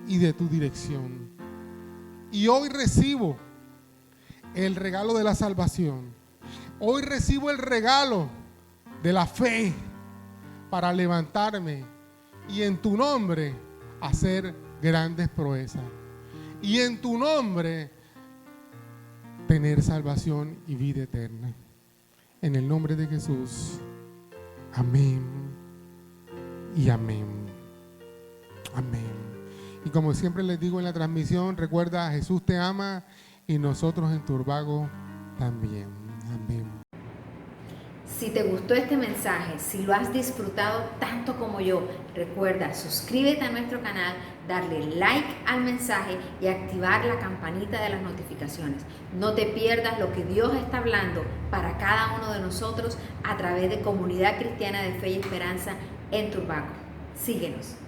Speaker 1: y de tu dirección. Y hoy recibo el regalo de la salvación. Hoy recibo el regalo de la fe para levantarme y en tu nombre hacer grandes proezas. Y en tu nombre tener salvación y vida eterna. En el nombre de Jesús. Amén y amén. Amén. Y como siempre les digo en la transmisión, recuerda, Jesús te ama y nosotros en Turbago también. Amén.
Speaker 2: Si te gustó este mensaje, si lo has disfrutado tanto como yo, recuerda suscríbete a nuestro canal, darle like al mensaje y activar la campanita de las notificaciones. No te pierdas lo que Dios está hablando para cada uno de nosotros a través de Comunidad Cristiana de Fe y Esperanza en Turbago. Síguenos.